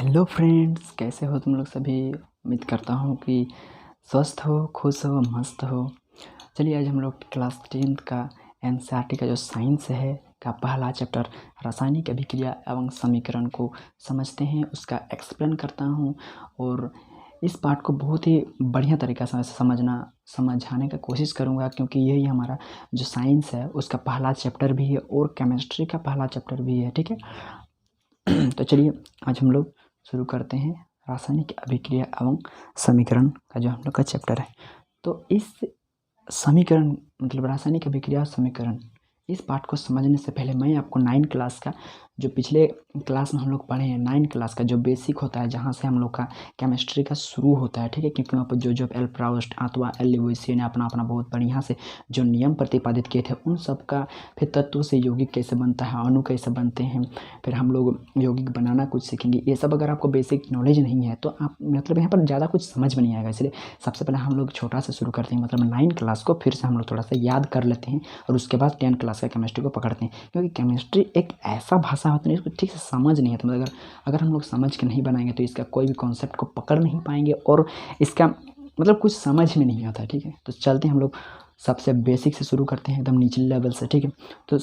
Hello friends, कैसे हो तुम लोग सभी। उम्मीद करता हूँ कि स्वस्थ हो, खुश हो, मस्त हो। चलिए आज हम लोग क्लास 10th का एनसीईआरटी का जो साइंस है का पहला चैप्टर रासायनिक अभिक्रिया एवं समीकरण को समझते हैं, उसका एक्सप्लेन करता हूँ। और इस पार्ट को बहुत ही बढ़िया तरीक़ा से समझाने का कोशिश करूँगा, क्योंकि यही हमारा जो साइंस है उसका पहला चैप्टर भी है और केमिस्ट्री का पहला चैप्टर भी है। ठीक है, तो चलिए आज हम लोग शुरू करते हैं रासायनिक अभिक्रिया एवं समीकरण का जो हम लोग का चैप्टर है। तो इस समीकरण मतलब रासायनिक अभिक्रिया समीकरण, इस पार्ट को समझने से पहले मैं आपको 9 क्लास का जो पिछले क्लास में हम लोग पढ़े हैं, 9 क्लास का जो बेसिक होता है, जहाँ से हम लोग का केमिस्ट्री का शुरू होता है। ठीक है, क्योंकि वहाँ पर जो एल प्राउस्ट अथवा एल लिवोइसिए ने अपना बहुत बढ़िया से जो नियम प्रतिपादित किए थे, उन सब का फिर तत्वों से यौगिक कैसे बनता है, अणु कैसे बनते हैं, फिर हम लोग यौगिक बनाना कुछ सीखेंगे। ये सब अगर आपको बेसिक नॉलेज नहीं है तो आप मतलब यहाँ पर ज़्यादा कुछ समझ में नहीं आएगा। इसलिए सबसे पहले हम लोग छोटा से शुरू करते हैं, मतलब 9 क्लास को फिर से हम लोग थोड़ा सा याद कर लेते हैं और उसके बाद 10 क्लास का केमिस्ट्री को पकड़ते हैं। क्योंकि केमिस्ट्री एक ऐसा भाषा होता है इसको ठीक से समझ नहीं है, तो मतलब अगर हम लोग समझ के नहीं बनाएंगे तो इसका कोई भी कॉन्सेप्ट को पकड़ नहीं पाएंगे और इसका मतलब कुछ समझ में नहीं आता। ठीक है, तो चलते हैं हम लोग सबसे बेसिक से शुरू करते हैं, एकदम निचले लेवल से। ठीक है, तो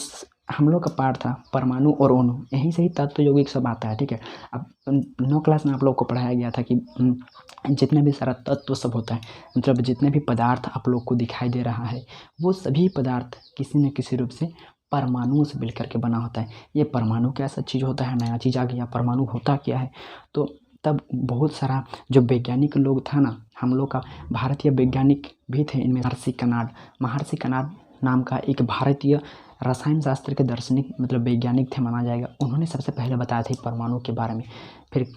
हम लोग का पार्ट था परमाणु और अणु, यहीं से ही तत्व यौगिक सब आता है। ठीक है, अब 9 क्लास में आप लोग को पढ़ाया गया था कि जितने भी सारा तत्व सब होता है, मतलब जितने भी पदार्थ आप लोग को दिखाई दे रहा है, वो सभी पदार्थ किसी न किसी रूप से परमाणुओं से मिलकर के बना होता है। ये परमाणु कैसा चीज़ होता है, नया चीज़ आ गया, परमाणु होता क्या है। तो तब बहुत सारा जो वैज्ञानिक लोग था ना, हम लोग का भारतीय वैज्ञानिक भी थे, इनमें महर्षि कनाड नाम का एक भारतीय रसायन शास्त्र के दार्शनिक मतलब वैज्ञानिक थे माना जाएगा। उन्होंने सबसे पहले बताया था परमाणु के बारे में। फिर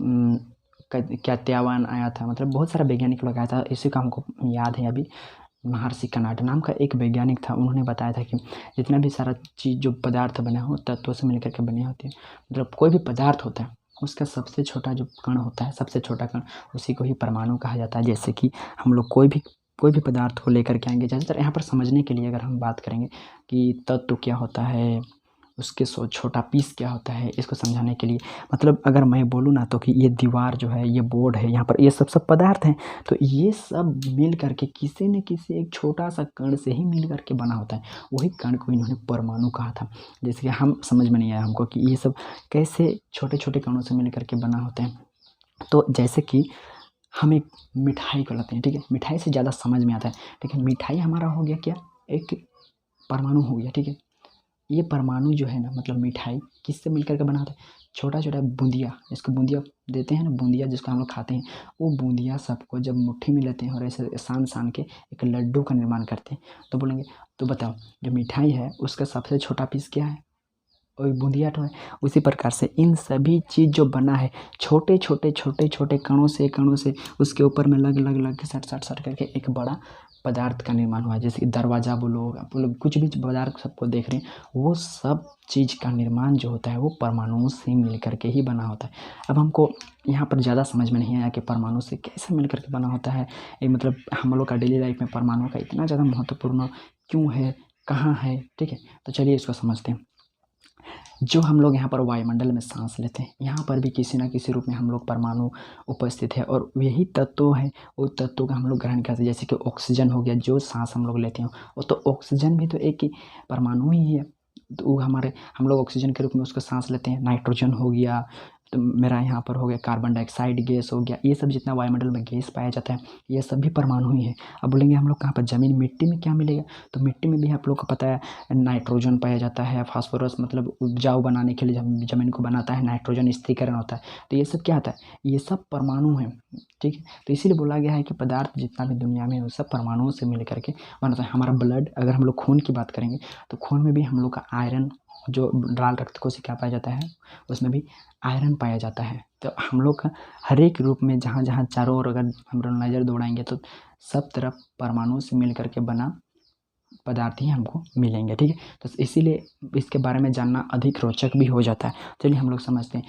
कात्यायन आया था, मतलब बहुत सारा वैज्ञानिक लोग आया था, इसी का हमको याद है अभी। महर्षि कनाड नाम का एक वैज्ञानिक था, उन्होंने बताया था कि जितना भी सारा चीज़ जो पदार्थ बने हो तत्वों से मिलकर के बने होते हैं। मतलब कोई भी पदार्थ होता है उसका सबसे छोटा जो कण होता है, सबसे छोटा कण, उसी को ही परमाणु कहा जाता है। जैसे कि हम लोग कोई भी पदार्थ को लेकर के आएंगे, ज़्यादातर यहाँ पर समझने के लिए अगर हम बात करेंगे कि तत्व क्या होता है, उसके छोटा पीस क्या होता है, इसको समझाने के लिए मतलब अगर मैं बोलूँ ना तो कि ये दीवार जो है, ये बोर्ड है, यहाँ पर ये सब पदार्थ हैं, तो ये सब मिल करके किसी न किसी एक छोटा सा कण से ही मिल करके बना होता है। वही कण को इन्होंने परमाणु कहा था। जैसे कि हम समझ में नहीं आया हमको कि ये सब कैसे छोटे छोटे कणों से मिल करके बना होते हैं। तो जैसे कि हम एक मिठाई को लेते हैं, ठीक है, मिठाई से ज़्यादा समझ में आता है। लेकिन मिठाई हमारा हो गया क्या, एक परमाणु हो गया। ठीक है, ये परमाणु जो है ना, मतलब मिठाई किससे मिलकर के बना होता है, छोटा छोटा बूंदिया, इसको बूंदिया देते हैं ना, बूंदिया जिसको हम लोग खाते हैं, वो बूंदिया सबको जब मुट्ठी में लेते हैं और ऐसे सान के एक लड्डू का निर्माण करते हैं, तो बोलेंगे तो बताओ जो मिठाई है उसका सबसे छोटा पीस क्या है, और बूंदिया तो है। उसी प्रकार से इन सभी चीज़ जो बना है छोटे छोटे कणों से उसके ऊपर में लग के सट करके एक बड़ा पदार्थ का निर्माण हुआ है। जैसे कि दरवाज़ा बोलो, आप लोग कुछ भी पदार्थ सबको देख रहे हैं, वो सब चीज़ का निर्माण जो होता है वो परमाणुओं से मिल करके ही बना होता है। अब हमको यहाँ पर ज़्यादा समझ में नहीं आया कि परमाणु से कैसे मिल करके बना होता है। ये मतलब हम लोग का डेली लाइफ में परमाणु का इतना ज़्यादा महत्वपूर्ण क्यों है, कहाँ है। ठीक है, तो चलिए इसको समझते हैं। जो हम लोग यहाँ पर वायुमंडल में सांस लेते हैं, यहाँ पर भी किसी न किसी रूप में हम लोग परमाणु उपस्थित है, और यही तत्व है, वो तत्वों का हम लोग ग्रहण करते हैं। जैसे कि ऑक्सीजन हो गया, जो सांस हम लोग लेते हैं, वो तो ऑक्सीजन भी तो एक ही परमाणु ही है। तो वो हम लोग ऑक्सीजन के रूप में उसको सांस लेते हैं। नाइट्रोजन हो गया, तो मेरा यहाँ पर हो गया कार्बन डाइऑक्साइड गैस हो गया, ये सब जितना वायुमंडल में गैस पाया जाता है ये सब भी परमाणु ही है। अब बोलेंगे हम लोग कहाँ पर, ज़मीन मिट्टी में क्या मिलेगा, तो मिट्टी में भी आप लोग को पता है नाइट्रोजन पाया जाता है, फास्फोरस मतलब उपजाऊ बनाने के लिए ज़मीन को बनाता है, नाइट्रोजन स्थिरीकरण होता है, तो ये सब क्या आता है, ये सब परमाणु है। ठीक है, तो इसीलिए बोला गया है कि पदार्थ जितना भी दुनिया में है वो सब परमाणुओं से मिल करके बनता है। हमारा ब्लड, अगर हम लोग खून की बात करेंगे तो खून में भी हम लोग का आयरन, जो लाल रक्त कोशिका पाया जाता है उसमें भी आयरन पाया जाता है। तो हम लोग का हर एक रूप में जहाँ जहाँ चारों ओर अगर हम लोग नज़र दौड़ाएंगे तो सब तरफ परमाणु से मिल करके बना पदार्थ ही हमको मिलेंगे। ठीक है, तो इसीलिए इसके बारे में जानना अधिक रोचक भी हो जाता है। चलिए हम लोग समझते हैं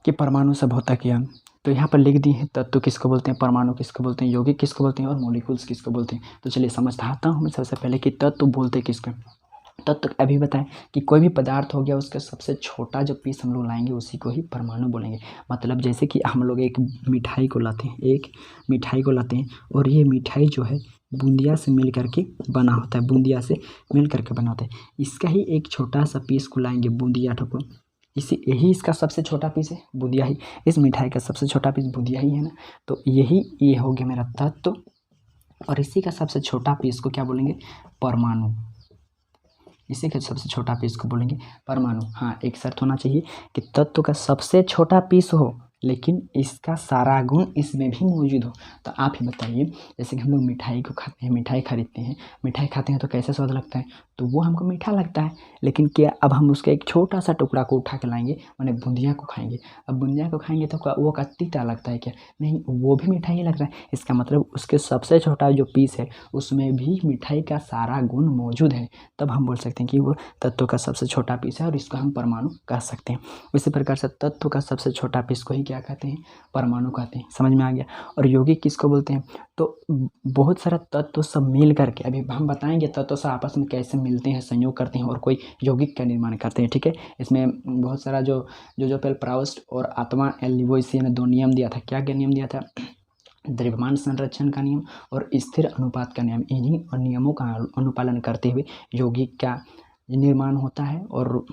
कि परमाणु सब होता क्या। तो यहाँ पर लिख दी है तत्व किसको बोलते हैं, परमाणु किसको बोलते हैं, यौगिक किसको बोलते हैं, और मॉलिक्यूल्स किसको बोलते हैं। तो चलिए समझाता हूँ मैं सबसे पहले कि तत्व बोलते किसको। तत्व अभी बताएं कि कोई भी पदार्थ हो गया उसका सबसे छोटा जो पीस हम लोग लाएंगे उसी को ही परमाणु बोलेंगे। मतलब जैसे कि हम लोग एक मिठाई को लाते हैं और ये मिठाई जो है बूंदिया से मिल करके बना होता है, बूंदिया से मिल करके बना होता है। इसका ही एक छोटा सा पीस को लाएंगे, बूंदिया को, यही इसका सबसे छोटा पीस है, बूंदिया ही। इस मिठाई का सबसे छोटा पीस बूंदिया ही है ना। तो ये हो गया मेरा तत्व, और इसी का सबसे छोटा पीस को क्या बोलेंगे? परमाणु। इसी के सबसे छोटा पीस को बोलेंगे परमाणु। हाँ, एक शर्त होना चाहिए कि तत्व का सबसे छोटा पीस हो लेकिन इसका सारा गुण इसमें भी मौजूद हो। तो आप ही बताइए, जैसे कि हम लोग मिठाई को खाते हैं, मिठाई खरीदते हैं, मिठाई खाते हैं तो कैसे स्वाद लगता है? तो वो हमको मीठा लगता है, लेकिन क्या अब हम उसका एक छोटा सा टुकड़ा को उठा के लाएंगे, माने बूंदिया को खाएंगे। अब बूंदिया को खाएंगे तो वो का तीता लगता है क्या? नहीं, वो भी मिठाई ही लग रहा है। इसका मतलब उसके सबसे छोटा जो पीस है उसमें भी मिठाई का सारा गुण मौजूद है। तब हम बोल सकते हैं कि वो तत्व का सबसे छोटा पीस है और इसको हम परमाणु कह सकते हैं। इसी प्रकार से तत्व का सबसे छोटा पीस को ही क्या कहते हैं? परमाणु कहते हैं। समझ में आ गया? और यौगिक किसको बोलते हैं? तो बहुत सारा तत्व सब मिल करके, अभी हम बताएंगे तत्व सब आपस में कैसे मिलते हैं, संयोग करते हैं और कोई यौगिक का निर्माण करते हैं। ठीक है, इसमें बहुत सारा जो पहले प्राउस्ट और आत्मा लिवोइसिया ने 2 नियम दिया था। क्या नियम दिया था? द्रव्यमान संरक्षण का नियम और स्थिर अनुपात का नियम। इन्हीं नियमों का अनुपालन करते हुए यौगिक का निर्माण होता है और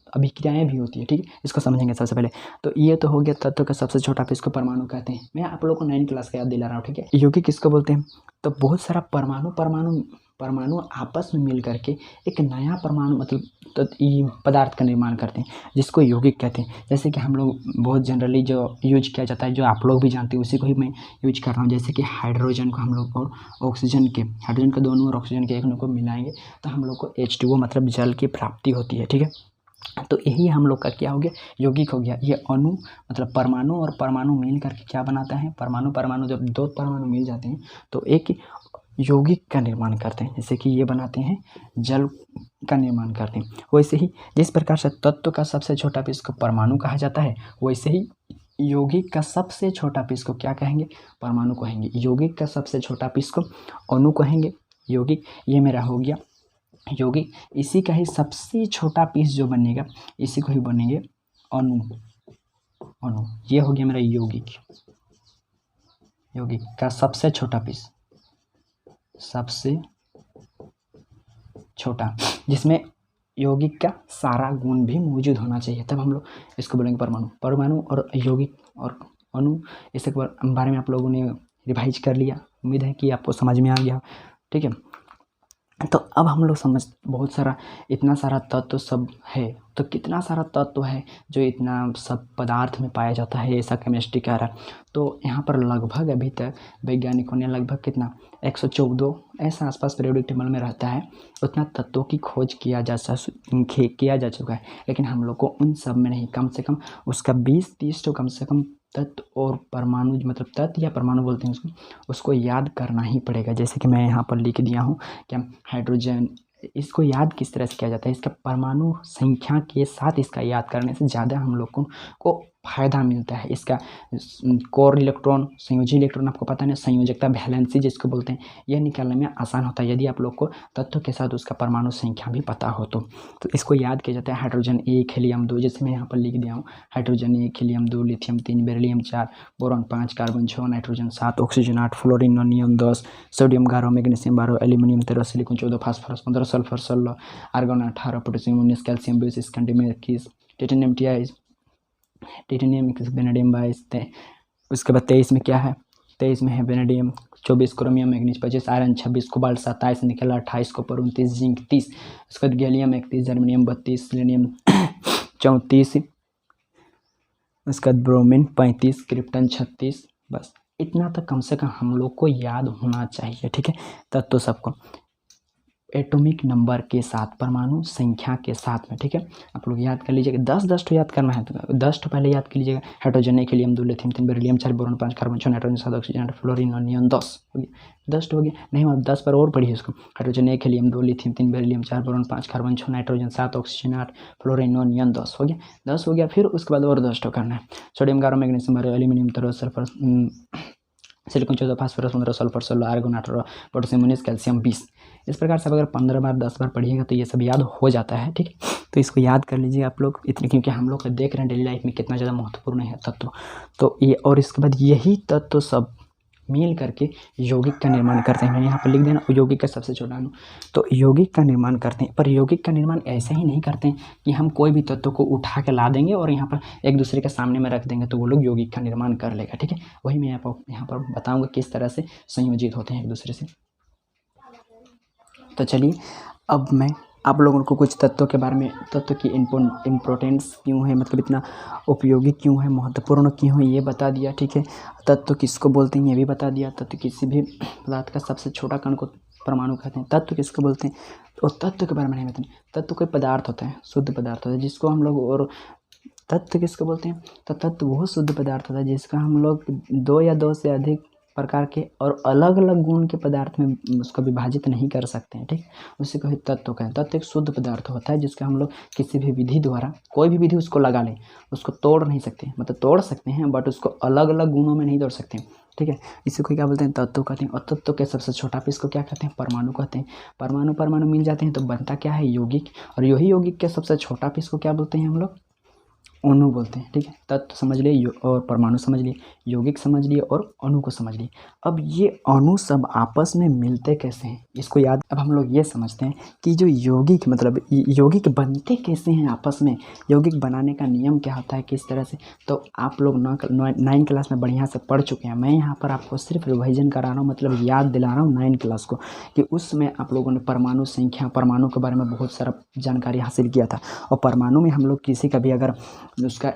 अभिक्रियाएं भी होती है। ठीक है, इसको समझेंगे सबसे पहले। तो ये तो हो गया तत्व का सबसे छोटा पीस को परमाणु कहते हैं। मैं आप लोगों को 9th क्लास का याद दिला रहा हूँ। ठीक है, यौगिक किसको बोलते हैं? तो बहुत सारा परमाणु आपस में मिल करके एक नया परमाणु मतलब पदार्थ का निर्माण करते हैं, जिसको यौगिक कहते हैं। जैसे कि हम लोग बहुत जनरली जो यूज किया जाता है, जो आप लोग भी जानते हैं, उसी को ही मैं यूज कर रहा हूँ। जैसे कि हाइड्रोजन को हम लोग और हाइड्रोजन के दोनों और ऑक्सीजन के एक को मिलाएंगे तो हम लोग को H2O मतलब जल की प्राप्ति होती है। ठीक है, तो यही हम लोग का क्या हो गया? यौगिक हो गया। ये अणु मतलब परमाणु और परमाणु मिल करके क्या बनाता है? परमाणु जब 2 परमाणु मिल जाते हैं तो एक यौगिक का निर्माण करते हैं। जैसे कि ये बनाते हैं, जल का निर्माण करते हैं। वैसे ही जिस प्रकार से तत्व का सबसे छोटा पीस को परमाणु कहा जाता है, वैसे ही यौगिक का सबसे छोटा पीस को क्या कहेंगे? परमाणु कहेंगे। यौगिक का सबसे छोटा पीस को अणु कहेंगे। यौगिक ये मेरा हो गया यौगिक। इसी का ही सबसे छोटा पीस जो बनेगा इसी को ही बनेंगे अणु। ये हो गया मेरा यौगिक का सबसे छोटा पीस, सबसे छोटा, जिसमें यौगिक का सारा गुण भी मौजूद होना चाहिए, तब हम लोग इसको बोलेंगे परमाणु और यौगिक और अणु। इसके बारे में आप लोगों ने रिवाइज कर लिया, उम्मीद है कि आपको समझ में आ गया। ठीक है, तो अब हम लोग बहुत सारा इतना सारा तत्व सब है, तो कितना सारा तत्व है जो इतना सब पदार्थ में पाया जाता है, ऐसा केमिस्ट्री कह रहा है। तो यहाँ पर लगभग अभी तक वैज्ञानिकों ने लगभग कितना 114 ऐसा आसपास पीरियोडिक टेबल में रहता है, उतना तत्वों की खोज किया जा चुका है। लेकिन हम लोग को उन सब में नहीं, कम से कम उसका 20-30 तो कम से कम तत्व और परमाणु मतलब तत्व या परमाणु बोलते हैं उसको याद करना ही पड़ेगा। जैसे कि मैं यहाँ पर लिख दिया हूँ क्या, हाइड्रोजन। इसको याद किस तरह से किया जाता है? इसका परमाणु संख्या के साथ इसका याद करने से ज़्यादा हम लोग को फ़ायदा मिलता है। इसका कोर इलेक्ट्रॉन, संयोजी इलेक्ट्रॉन, आपको पता है, संयोजकता वैलेंसी जिसको बोलते हैं, यह निकालने में आसान होता है यदि आप लोग को तत्व के साथ उसका परमाणु संख्या भी पता हो तो इसको याद किया जाता है। हाइड्रोजन 1 हीलियम 2, जैसे मैं यहाँ पर लिख दिया हूँ, hydrogen 1 helium 2 lithium 3 beryllium 4 boron 5 carbon 6 nitrogen 7 oxygen 8 fluorine 9 neon 10 sodium 11 magnesium 12 aluminium 13 silicon 14 phosphorus 15 sulphur 16 argon 18 potassium 19 calcium 20 scandium 21 titanium 23 vanadium 22। उसके बाद 23 में क्या है? 23 में है vanadium, 24 chromium manganese 25 iron 26 cobalt 27 निकल 28 कॉपर 29 जिंक 30। उसके बाद गैलियम 31 जर्मेनियम 32 सेलेनियम 34। उसके बाद ब्रोमीन 35 क्रिप्टन 36। बस इतना तक कम से कम हम लोग को याद होना चाहिए। ठीक है, तत्व सबको एटॉमिक नंबर के साथ, परमाणु संख्या के साथ में। ठीक है, आप लोग याद कर लीजिएगा, 10 तो याद करना है, तो 10 तो पहले याद कर लीजिएगा। Hydrogen 1 helium 2 lithium 3 beryllium 4 boron 5 carbon 6 nitrogen 7 oxygen 8 fluorine 9 neon 10 हो गया। 10 हो गया, नहीं मतलब 10 पर और पढ़िए इसको। Hydrogen 1 helium 2 lithium 3 beryllium 4 boron 5 carbon 6 nitrogen 7 oxygen 8 fluorine 9 neon 10 हो गया। 10 हो गया, फिर उसके बाद और 10 करना है। Sodium 11 magnesium 12 aluminium 13 sulphur silicon 14, phosphorus 15, sulphur 16, argon 18, potassium 19, calcium 20। इस प्रकार से अगर 15 बार 10 बार पढ़िएगा तो ये सब याद हो जाता है, ठीक है। तो इसको याद कर लीजिए आप लोग इतने, क्योंकि हम लोग देख रहे हैं डेली लाइफ में कितना ज़्यादा महत्वपूर्ण है तत्व। तो ये और इसके बाद यही तत्व सब मिल करके यौगिक का निर्माण करते हैं। मैंने यहाँ पर लिख देना यौगिक का सबसे छोटा अणु। तो यौगिक का निर्माण करते हैं, पर यौगिक का निर्माण ऐसे ही नहीं करते हैं कि हम कोई भी तत्व को उठा के ला देंगे और यहाँ पर एक दूसरे के सामने में रख देंगे तो वो लोग यौगिक का निर्माण कर लेगा, ठीक है। वही मैं यहाँ पर बताऊँगा किस तरह से संयोजित होते हैं एक दूसरे से। तो चलिए अब मैं आप लोगों को कुछ तत्वों के बारे में, तत्व की इम्पोर्टेंस क्यों है, मतलब इतना उपयोगी क्यों है, महत्वपूर्ण क्यों है, ये बता दिया, ठीक है। तत्व किसको बोलते हैं ये भी बता दिया। तत्व किसी भी पदार्थ का सबसे छोटा कण को परमाणु कहते हैं। तत्व किसको बोलते हैं और तत्व के बारे में नहीं बताएं। तत्व कोई पदार्थ होता है, शुद्ध पदार्थ होता है जिसको हम लोग, और तत्व किसको बोलते हैं तो तत्व वो शुद्ध पदार्थ होता है जिसका हम लोग 2 या 2 से अधिक प्रकार के और अलग अलग गुण के पदार्थ में उसको विभाजित नहीं कर सकते हैं, ठीक। उसी को ही तत्व कहते हैं। तत्व एक शुद्ध पदार्थ होता है जिसका हम लोग किसी भी विधि द्वारा, कोई भी विधि उसको लगा लें, उसको तोड़ नहीं सकते, मतलब तोड़ सकते हैं बट उसको अलग अलग गुणों में नहीं तोड़ सकते, ठीक है। इसी को क्या बोलते हैं तत्व कहते हैं। और तत्व के सबसे छोटा पीस को क्या कहते हैं परमाणु कहते हैं। परमाणु मिल जाते हैं तो बनता क्या है यौगिक, और यही यौगिक के सबसे छोटा पीस को क्या बोलते हैं हम लोग अणु बोलते हैं, ठीक है। तत्व समझ लिए और परमाणु समझ लिए, यौगिक समझ लिए और अणु को समझ लिए। अब ये अणु सब आपस में मिलते कैसे हैं इसको याद। अब हम लोग ये समझते हैं कि जो यौगिक, मतलब यौगिक बनते कैसे हैं आपस में, यौगिक बनाने का नियम क्या होता है किस तरह से। तो आप लोग 9 क्लास में बढ़िया से पढ़ चुके हैं। मैं यहाँ पर आपको सिर्फ रिवाइजन करा रहा हूँ, मतलब याद दिला रहा हूँ 9 क्लास को, कि उसमें आप लोगों ने परमाणु संख्या, परमाणु के बारे में बहुत सारा जानकारी हासिल किया था। और परमाणु में हम लोग किसी का भी अगर उसका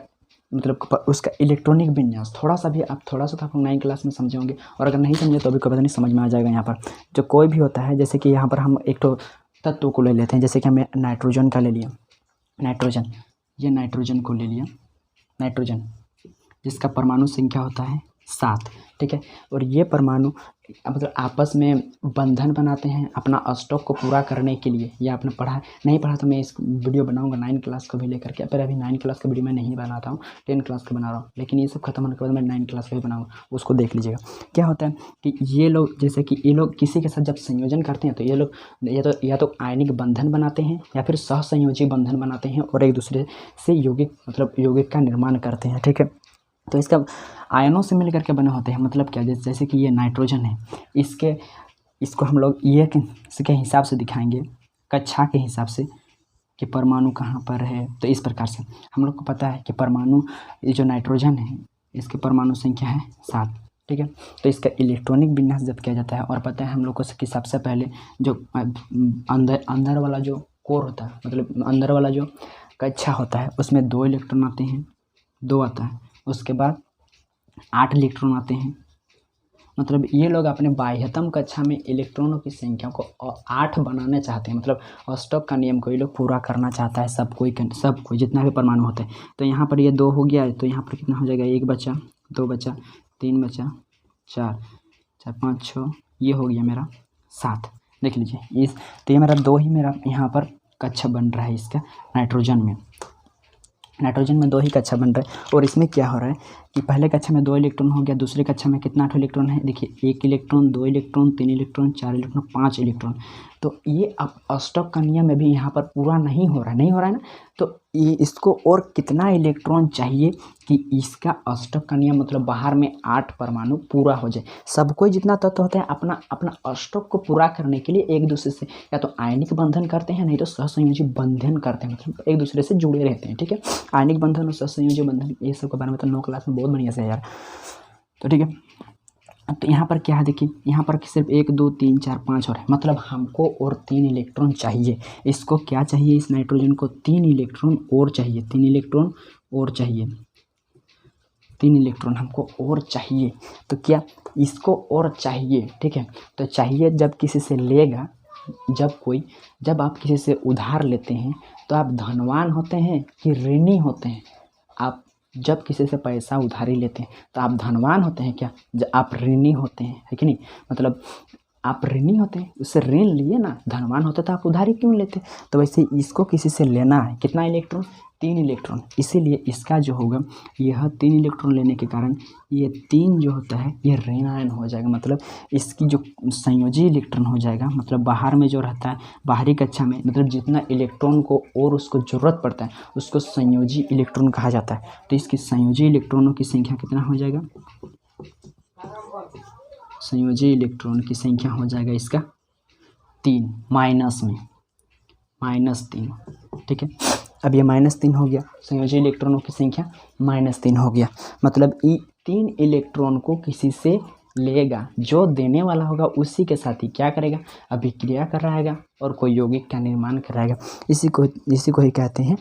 मतलब उसका इलेक्ट्रॉनिक विन्यास थोड़ा सा तो आप 9 क्लास में समझे होंगे, और अगर नहीं समझे तो भी कोई पता नहीं, समझ में आ जाएगा। यहाँ पर जो कोई भी होता है, जैसे कि यहाँ पर हम एक तो तत्व को ले लेते हैं, जैसे कि हमें नाइट्रोजन का ले लिया, नाइट्रोजन, ये नाइट्रोजन को ले लिया, नाइट्रोजन जिसका परमाणु संख्या होता है 7, ठीक है। और ये परमाणु मतलब आपस में बंधन बनाते हैं अपना स्टॉक को पूरा करने के लिए। ये आपने पढ़ा नहीं पढ़ा तो मैं इस वीडियो बनाऊंगा 9 क्लास को भी लेकर के, पर अभी 9 क्लास का वीडियो मैं नहीं बनाता हूँ, 10 क्लास का बना रहा हूँ। लेकिन ये सब खत्म होने के बाद मैं 9 क्लास का भी बनाऊँगा, उसको देख लीजिएगा। क्या होता है कि ये लोग, जैसे कि ये लोग किसी के साथ जब संयोजन करते हैं तो ये लोग या तो आयनिक बंधन बनाते हैं या फिर सहसंयोजी बंधन बनाते हैं और एक दूसरे से यौगिक का निर्माण करते हैं, ठीक है। तो इसका आयनों से मिल करके बने होते हैं, मतलब क्या, जैसे कि ये नाइट्रोजन है, इसको हम लोग ये के हिसाब से दिखाएंगे, कक्षा के हिसाब से कि परमाणु कहाँ पर है। तो इस प्रकार से हम लोग को पता है कि परमाणु, ये जो नाइट्रोजन है इसकी परमाणु संख्या है 7, ठीक है। तो इसका इलेक्ट्रॉनिक विन्यास जब किया जाता है, और पता है हम लोग को कि सबसे पहले जो अंदर वाला जो कोर होता है, मतलब अंदर वाला जो कक्षा होता है उसमें 2 इलेक्ट्रॉन आते हैं, 2 आता है। उसके बाद 8 इलेक्ट्रॉन आते हैं, मतलब ये लोग अपने बाह्यतम कक्षा में इलेक्ट्रॉनों की संख्या को 8 बनाना चाहते हैं, मतलब स्टॉक का नियम को ये लोग पूरा करना चाहता है सब कोई जितना भी परमाणु होता है। तो यहाँ पर ये 2 हो गया, तो यहाँ पर कितना हो जाएगा, 1 बचा, 2 बचा, 3 बचा, 4, 5, 6, ये हो गया मेरा 7। देख लीजिए तो ये मेरा 2 ही मेरा यहाँ पर कक्षा बन रहा है इसका नाइट्रोजन में 2 ही कक्षा बन रहा है। और इसमें क्या हो रहा है कि पहले कक्षा में 2 इलेक्ट्रॉन हो गया, दूसरे कक्षा में कितना 8 इलेक्ट्रॉन है, देखिए 1 electron, 2 electron, 3 electron, 4 electron, 5 electron. तो ये अब स्टॉक का नियम में भी यहाँ पर पूरा नहीं हो रहा है ना। तो ये इसको और कितना इलेक्ट्रॉन चाहिए कि इसका स्टॉक का नियम, मतलब बाहर में 8 परमाणु पूरा हो जाए। सब कोई जितना तत्व होता है अपना स्टॉक को पूरा करने के लिए एक दूसरे से या तो आयनिक बंधन करते हैं, नहीं तो सहसंयोजी बंधन करते हैं, मतलब एक दूसरे से जुड़े रहते हैं, ठीक है। आयनिक बंधन और सहसंयोजी बंधन ये सब के बारे में तो 9 क्लास में बहुत बढ़िया से है यार। तो ठीक है, तो यहाँ पर क्या है, देखिए यहाँ पर सिर्फ 1 2 3 4 5 और है, मतलब हमको और 3 इलेक्ट्रॉन चाहिए। इसको क्या चाहिए, इस नाइट्रोजन को 3 इलेक्ट्रॉन और चाहिए, 3 इलेक्ट्रॉन और चाहिए, 3 इलेक्ट्रॉन हमको और चाहिए। तो क्या इसको और चाहिए, ठीक है। तो चाहिए जब किसी से लेगा, जब आप किसी से उधार लेते हैं तो आप धनवान होते हैं कि ऋणी होते हैं। आप जब किसी से पैसा उधारी लेते हैं तो आप धनवान होते हैं क्या, जब आप ऋणी होते हैं, है कि नहीं। मतलब आप ऋणी होते हैं, उससे ऋण लिए ना, धनवान होते तो आप उधारी क्यों लेते। तो वैसे इसको किसी से लेना है, कितना इलेक्ट्रॉन, 3 इलेक्ट्रॉन, इसीलिए इसका जो होगा यह 3 इलेक्ट्रॉन लेने के कारण ये 3 जो होता है ये ऋण आयन हो जाएगा, मतलब इसकी जो संयोजी इलेक्ट्रॉन हो जाएगा, मतलब बाहर में जो रहता है बाहरी कक्षा में, मतलब जितना इलेक्ट्रॉन को और उसको ज़रूरत पड़ता है उसको संयोजी इलेक्ट्रॉन कहा जाता है। तो इसकी संयोजी इलेक्ट्रॉनों की संख्या कितना हो जाएगा, संयोजी इलेक्ट्रॉन की संख्या हो जाएगा इसका 3, माइनस में -3, ठीक है। अब ये -3 हो गया, संयोजी इलेक्ट्रॉनों की संख्या -3 हो गया, मतलब 3 इलेक्ट्रॉन को किसी से लेगा, जो देने वाला होगा उसी के साथ ही क्या करेगा, अभिक्रिया कराएगा और कोई यौगिक का निर्माण कराएगा। इसी को ही कहते हैं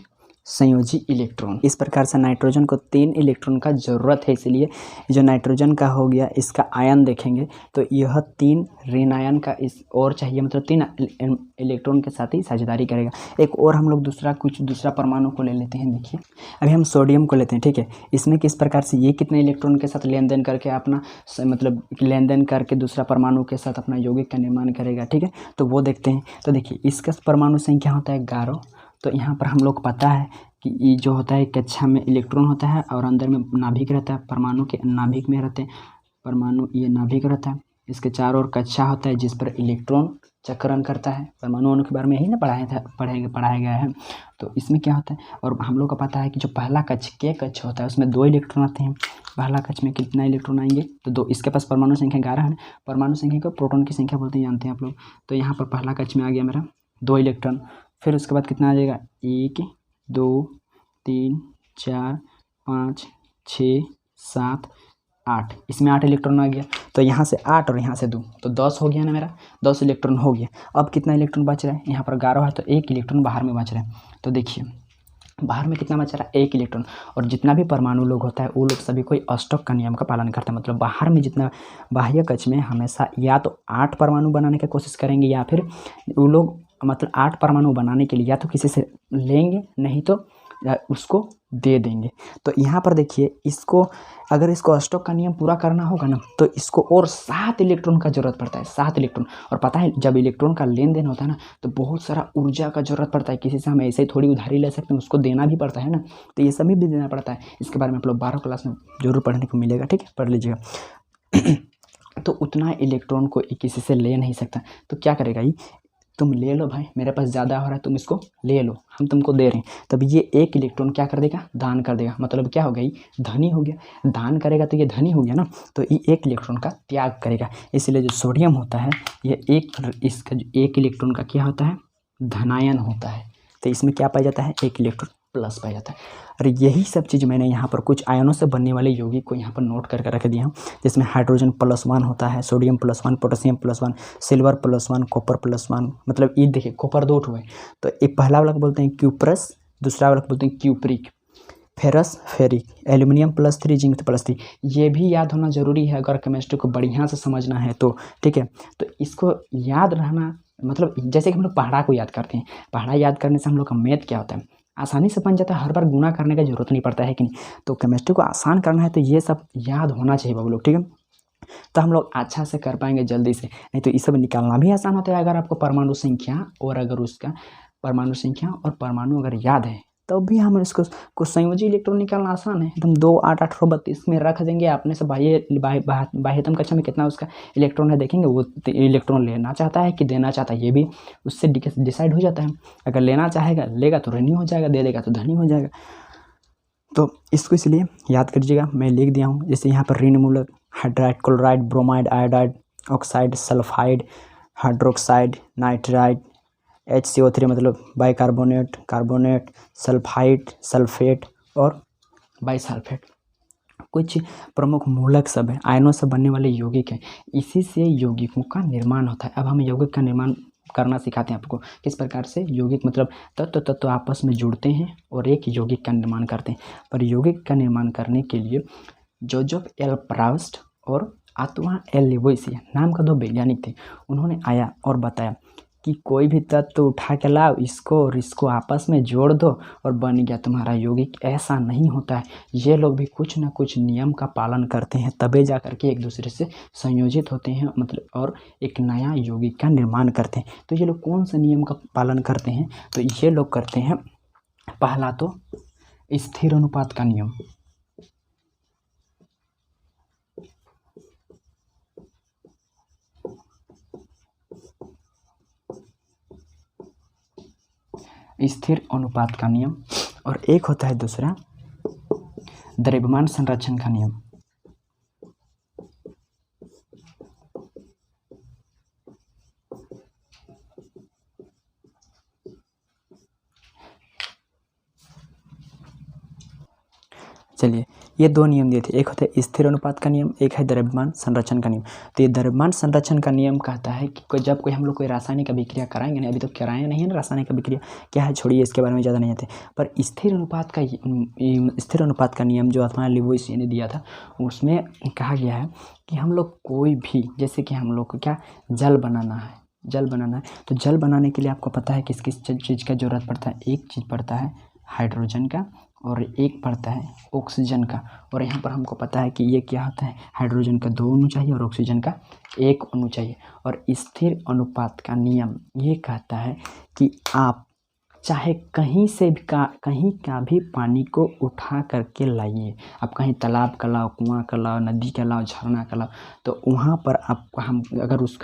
संयोजी इलेक्ट्रॉन। इस प्रकार से नाइट्रोजन को 3 इलेक्ट्रॉन का ज़रूरत है, इसलिए जो नाइट्रोजन का हो गया इसका आयन देखेंगे तो यह 3 ऋण आयन का इस और चाहिए, मतलब 3 इलेक्ट्रॉन के साथ ही साझेदारी करेगा। एक और हम लोग दूसरा परमाणु को ले लेते हैं। देखिए अभी हम सोडियम को लेते हैं, ठीक है। इसमें किस प्रकार से ये कितने इलेक्ट्रॉन के साथ लेन देन करके अपना मतलब लेन देन करके दूसरा परमाणु के साथ अपना यौगिक का निर्माण करेगा, ठीक है। तो वो देखते हैं। तो देखिए इसका परमाणु संख्या होता है 11। तो यहाँ पर हम लोग पता है कि ये जो होता है कक्षा में इलेक्ट्रॉन होता है और अंदर में नाभिक रहता है, परमाणु के नाभिक में रहते हैं परमाणु, ये नाभिक रहता है, इसके चारों ओर कक्षा होता है जिस पर इलेक्ट्रॉन चक्रण करता है। परमाणुओं के बारे में यही ना पढ़ाया गया है। तो इसमें क्या होता है, और हम लोग को पता है कि जो पहला कक्ष के कक्ष होता है उसमें 2 इलेक्ट्रॉन आते हैं। पहला कक्ष में कितना इलेक्ट्रॉन आएंगे, तो 2। इसके पास परमाणु संख्या 11 है। परमाणु संख्या को प्रोटॉन की संख्या बोलते हैं, जानते हैं आप लोग। तो यहाँ पर पहला कक्ष में आ गया मेरा 2 इलेक्ट्रॉन। फिर उसके बाद कितना आ जाएगा, 1 2 3 4 5 6 7 8, इसमें 8 इलेक्ट्रॉन आ गया। तो यहाँ से 8 और यहाँ से 2, तो 10 हो गया ना मेरा, 10 इलेक्ट्रॉन हो गया। अब कितना इलेक्ट्रॉन बच रहा है, यहाँ पर 11 है तो 1 इलेक्ट्रॉन बाहर में बच रहा है। तो देखिए बाहर में कितना बच रहा है, 1 इलेक्ट्रॉन। और जितना भी परमाणु लोग होता है वो लोग सभी कोई अस्टॉक का नियम का पालन करता है, मतलब बाहर में जितना बाह्य कक्ष में हमेशा या तो 8 परमाणु बनाने की कोशिश करेंगे या फिर वो लोग मतलब 8 परमाणु बनाने के लिए या तो किसी से लेंगे, नहीं तो उसको दे देंगे। तो यहाँ पर देखिए इसको अगर इसको अस्टॉक का नियम पूरा करना होगा ना तो इसको और 7 इलेक्ट्रॉन का ज़रूरत पड़ता है, 7 इलेक्ट्रॉन। और पता है जब इलेक्ट्रॉन का लेन देन होता है ना तो बहुत सारा ऊर्जा का ज़रूरत पड़ता है। किसी से हम ऐसे ही थोड़ी उधारी ले सकते हैं, उसको देना भी पड़ता है ना, तो ये सभी भी देना पड़ता है। इसके बारे में आप लोग 12 क्लास में जरूर पढ़ने को मिलेगा, ठीक है, पढ़ लीजिएगा। तो उतना इलेक्ट्रॉन को किसी से ले नहीं सकता। तो क्या करेगा ये, तुम ले लो भाई, मेरे पास ज़्यादा हो रहा है, तुम इसको ले लो, हम तुमको दे रहे हैं। तब ये 1 इलेक्ट्रॉन क्या कर देगा, दान कर देगा। मतलब क्या हो गया, धनी हो गया। दान करेगा तो ये धनी हो गया ना, तो ये 1 इलेक्ट्रॉन का त्याग करेगा। इसलिए जो सोडियम होता है ये इसका जो 1 इलेक्ट्रॉन का क्या होता है, धनायन होता है। तो इसमें क्या पाया जाता है, 1 इलेक्ट्रॉन प्लस पाया जाता है। और यही सब चीज़ मैंने यहाँ पर कुछ आयनों से बनने वाले यौगिक को यहाँ पर नोट करके रख दिया हूँ, जिसमें हाइड्रोजन +1 होता है, सोडियम +1, पोटेशियम +1, सिल्वर +1, कॉपर +1। मतलब ये देखिए कॉपर 2 हुए, तो एक पहला वाला को बोलते हैं क्यूप्रस, दूसरा वाला को बोलते हैं cupric, ferrous ferric, aluminium +3, zinc +3। ये भी याद होना जरूरी है अगर केमिस्ट्री को बढ़िया से समझना है तो, ठीक है। तो इसको याद रहना, मतलब जैसे कि हम लोग पहाड़ा को याद करते हैं, पहाड़ा याद करने से हम लोग का मैथ क्या होता है, आसानी से बन जाता है, हर बार गुणा करने का जरूरत नहीं पड़ता है कि नहीं। तो केमिस्ट्री को आसान करना है तो ये सब याद होना चाहिए बाबू लोग, ठीक है। तो हम लोग अच्छा से कर पाएंगे जल्दी से, नहीं तो ये सब निकालना भी आसान होता है अगर आपको परमाणु संख्या और अगर उसका परमाणु संख्या और परमाणु अगर याद है तब भी हम इसको कुछ संयोजी इलेक्ट्रॉन निकालना आसान है एकदम। 2 8 832 में रख देंगे, आपने से बाह्यतम कक्षा में कितना उसका इलेक्ट्रॉन है देखेंगे, वो इलेक्ट्रॉन लेना चाहता है कि देना चाहता है ये भी उससे डिसाइड हो जाता है। अगर लेना चाहेगा लेगा तो ऋणी हो जाएगा, दे देगा तो धनी हो जाएगा। तो इसको इसलिए याद करिएगा, मैं लिख दिया हूँ। जैसे यहाँ पर ऋण मूलक hydride, chloride, bromide, iodide, oxide, sulphide, hydroxide, nitride, HCO3 मतलब बाइकार्बोनेट, कार्बोनेट, सल्फाइड, सल्फेट और बाइसल्फेट कुछ प्रमुख मूलक सब हैं, आयनों से बनने वाले यौगिक हैं। इसी से यौगिकों का निर्माण होता है। अब हम यौगिक का निर्माण करना सिखाते हैं आपको, किस प्रकार से यौगिक मतलब तत्व आपस में जुड़ते हैं और एक यौगिक का निर्माण करते हैं। पर यौगिक का निर्माण करने के लिए जोसेफ एल प्रोस्ट और आंतोइन एल लेवोइसियर नाम का 2 वैज्ञानिक थे, उन्होंने आया और बताया कि कोई भी तत्व उठा के लाओ इसको और इसको आपस में जोड़ दो और बन गया तुम्हारा यौगिक। ऐसा नहीं होता है। ये लोग भी कुछ ना कुछ नियम का पालन करते हैं, तबे जा करके एक दूसरे से संयोजित होते हैं, मतलब और एक नया यौगिक का निर्माण करते हैं। तो ये लोग कौन सा नियम का पालन करते हैं? तो ये लोग करते हैं, पहला तो स्थिर अनुपात का नियम। स्थिर अनुपात का नियम, और एक होता है दूसरा द्रव्यमान संरक्षण का नियम। चलिए, ये दो नियम दिए थे, एक होता है स्थिर अनुपात का नियम, एक है द्रव्यमान संरक्षण का नियम। तो ये द्रव्यमान संरक्षण का नियम कहता है कि जब कोई हम लोग कोई रासायनिक अभिक्रिया कराएंगे ना, अभी तो कराए नहीं है ना रासायनिक अभिक्रिया, क्या है छोड़िए, इसके बारे में ज़्यादा नहीं आते। पर स्थिर अनुपात का नियम जो हमारा लिवोइस ने दिया था, उसमें कहा गया है कि हम लोग कोई भी, जैसे कि हम लोग को क्या जल बनाना है, तो जल बनाने के लिए आपको पता है किस किस चीज़ का ज़रूरत पड़ता है। एक चीज़ पड़ता है हाइड्रोजन का और एक पड़ता है ऑक्सीजन का। और यहाँ पर हमको पता है कि ये क्या होता है, हाइड्रोजन का 2 अणु चाहिए और ऑक्सीजन का 1 अणु चाहिए। और स्थिर अनुपात का नियम ये कहता है कि आप चाहे कहीं का भी पानी को उठा करके लाइए, आप कहीं तालाब का लाओ, कुआं का लाओ, नदी का लाओ, झरना का लाओ, तो वहाँ पर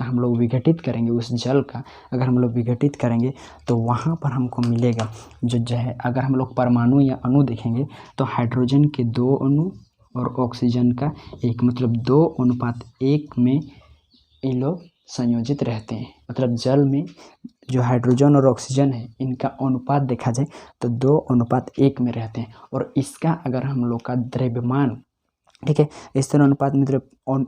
हम लोग विघटित करेंगे, उस जल का अगर हम लोग विघटित करेंगे तो वहाँ पर हमको मिलेगा जो है, अगर हम लोग परमाणु या अणु देखेंगे तो हाइड्रोजन के 2 अणु और ऑक्सीजन का 1, मतलब 2:1 में ये लोग संयोजित रहते हैं। मतलब जल में जो हाइड्रोजन और ऑक्सीजन है, इनका अनुपात देखा जाए तो 2:1 में रहते हैं। और इसका अगर हम लोग का द्रव्यमान, ठीक है, इस तरह अनुपात मतलब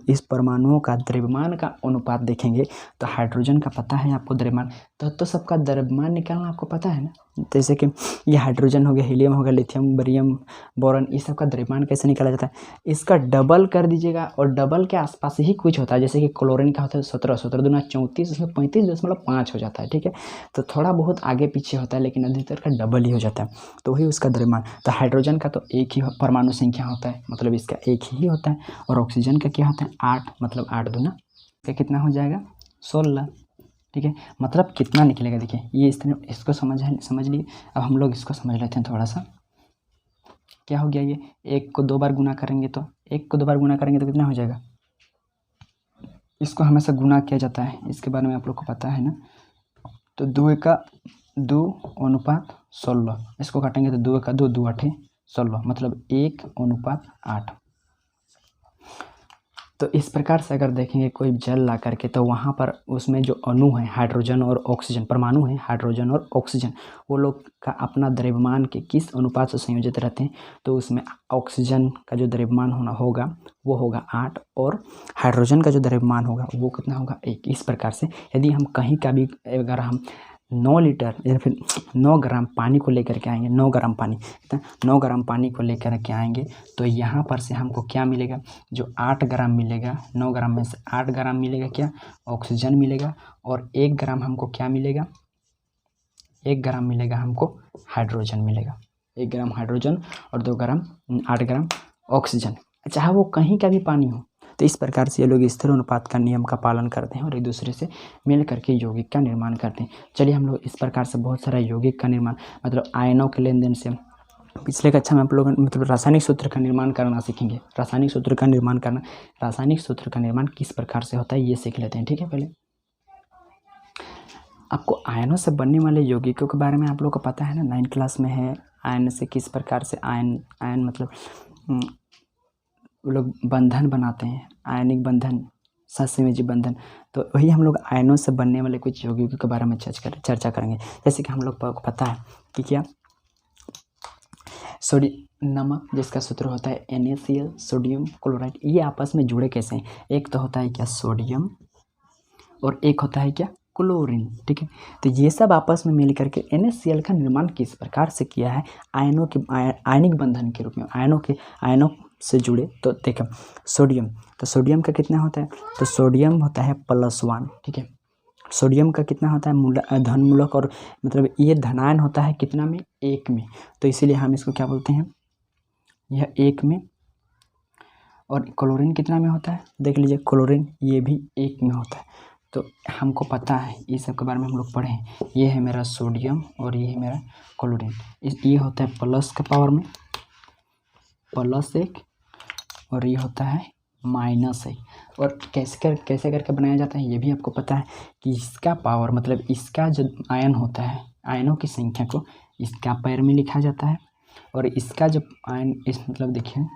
इस परमाणुओं का द्रव्यमान का अनुपात देखेंगे तो हाइड्रोजन का पता है आपको द्रव्यमान, तो सबका द्रव्यमान निकालना आपको पता है ना। जैसे कि ये हाइड्रोजन हो गया, हीलियम हो गया, लिथियम, बेरियम, बोरॉन, इस सब का द्रव्यमान कैसे निकाला जाता है, इसका डबल कर दीजिएगा और डबल के आसपास ही कुछ होता है। जैसे कि क्लोरीन का होता है 17, 17 दूना 34, उसमें 35.5 हो जाता है, ठीक है। तो थोड़ा बहुत आगे पीछे होता है लेकिन अधिकतर का डबल ही हो जाता है, तो वही उसका द्रव्यमान। तो हाइड्रोजन का तो एक ही परमाणु संख्या होता है, मतलब इसका एक ही होता है। और ऑक्सीजन का क्या होता है 8, मतलब 8 दूना का कितना हो जाएगा 16, ठीक है। मतलब कितना निकलेगा, देखिए ये इसको समझ लिए। अब हम लोग इसको समझ लेते हैं थोड़ा सा। क्या हो गया, ये 1 को 2 बार गुना करेंगे तो 1 को 2 बार गुना करेंगे तो कितना हो जाएगा, इसको हमेशा गुना किया जाता है, इसके बारे में आप लोग को पता है ना। तो 2:2:16, इसको काटेंगे तो 2:2, 2×8 16, मतलब 1:8। तो इस प्रकार से अगर देखेंगे कोई जल ला करके, तो वहाँ पर उसमें जो अणु है हाइड्रोजन और ऑक्सीजन, परमाणु है हाइड्रोजन और ऑक्सीजन, वो लोग का अपना द्रव्यमान के किस अनुपात से संयोजित रहते हैं। तो उसमें ऑक्सीजन का जो द्रव्यमान होगा वो होगा 8, और हाइड्रोजन का जो द्रव्यमान होगा वो कितना होगा 1। इस प्रकार से यदि हम कहीं का भी, अगर हम 9 लीटर या फिर 9 ग्राम पानी को लेकर के आएंगे, 9 ग्राम पानी, 9 ग्राम पानी को लेकर के आएंगे, तो यहाँ पर से हमको क्या मिलेगा, जो 8 ग्राम मिलेगा, 9 ग्राम में से 8 ग्राम मिलेगा क्या, ऑक्सीजन मिलेगा। और 1 ग्राम हमको क्या मिलेगा, 1 ग्राम मिलेगा हमको हाइड्रोजन मिलेगा, 1 ग्राम हाइड्रोजन और 8 ग्राम ऑक्सीजन, चाहे वो कहीं का भी पानी हो। तो इस प्रकार से ये लोग स्थिर अनुपात का नियम का पालन करते हैं और एक दूसरे से मिल करके यौगिक का निर्माण करते हैं। चलिए, हम लोग इस प्रकार से बहुत सारा यौगिक का निर्माण, मतलब आयनों के लेन देन से पिछले कक्षा में आप लोग मतलब रासायनिक सूत्र का निर्माण करना सीखेंगे। रासायनिक सूत्र का निर्माण किस प्रकार से होता है ये सीख लेते हैं, ठीक है। पहले आपको आयनों से बनने वाले यौगिकों के बारे में आप लोग को पता है ना, 9th क्लास में है। आयन से किस प्रकार से आयन मतलब वो लोग बंधन बनाते हैं, आयनिक बंधन, सहसंयोजी बंधन। तो वही हम लोग आयनों से बनने वाले कुछ यौगिकों के बारे में चर्चा करेंगे। जैसे कि हम लोग को पता है कि क्या नमक, जिसका सूत्र होता है NaCl, सोडियम क्लोराइड, ये आपस में जुड़े कैसे हैं। एक तो होता है क्या सोडियम और एक होता है क्या क्लोरीन, ठीक है। तो ये सब आपस में मिल करके NaCl का निर्माण किस प्रकार से किया है, आयनिक बंधन के रूप में, आयनों से जुड़े। तो देखो सोडियम, तो सोडियम का कितना होता है, तो सोडियम होता है +1, ठीक है। सोडियम का कितना होता है धन मूलक, और मतलब ये धनायन होता है कितना में, 1 में। तो इसीलिए हम इसको क्या बोलते हैं, यह 1 में। और क्लोरीन कितना में होता है, देख लीजिए क्लोरीन ये भी 1 में होता है। तो हमको पता है, ये सब के बारे में हम लोग पढ़े हैं। ये है मेरा सोडियम और ये है मेरा क्लोरीन। ये होता है प्लस के पावर में +1, और ये होता है -1। और कैसे करके बनाया जाता है ये भी आपको पता है कि इसका पावर मतलब इसका जो आयन होता है, आयनों की संख्या को इसका पैर में लिखा जाता है। और इसका जो आयन मतलब देखिए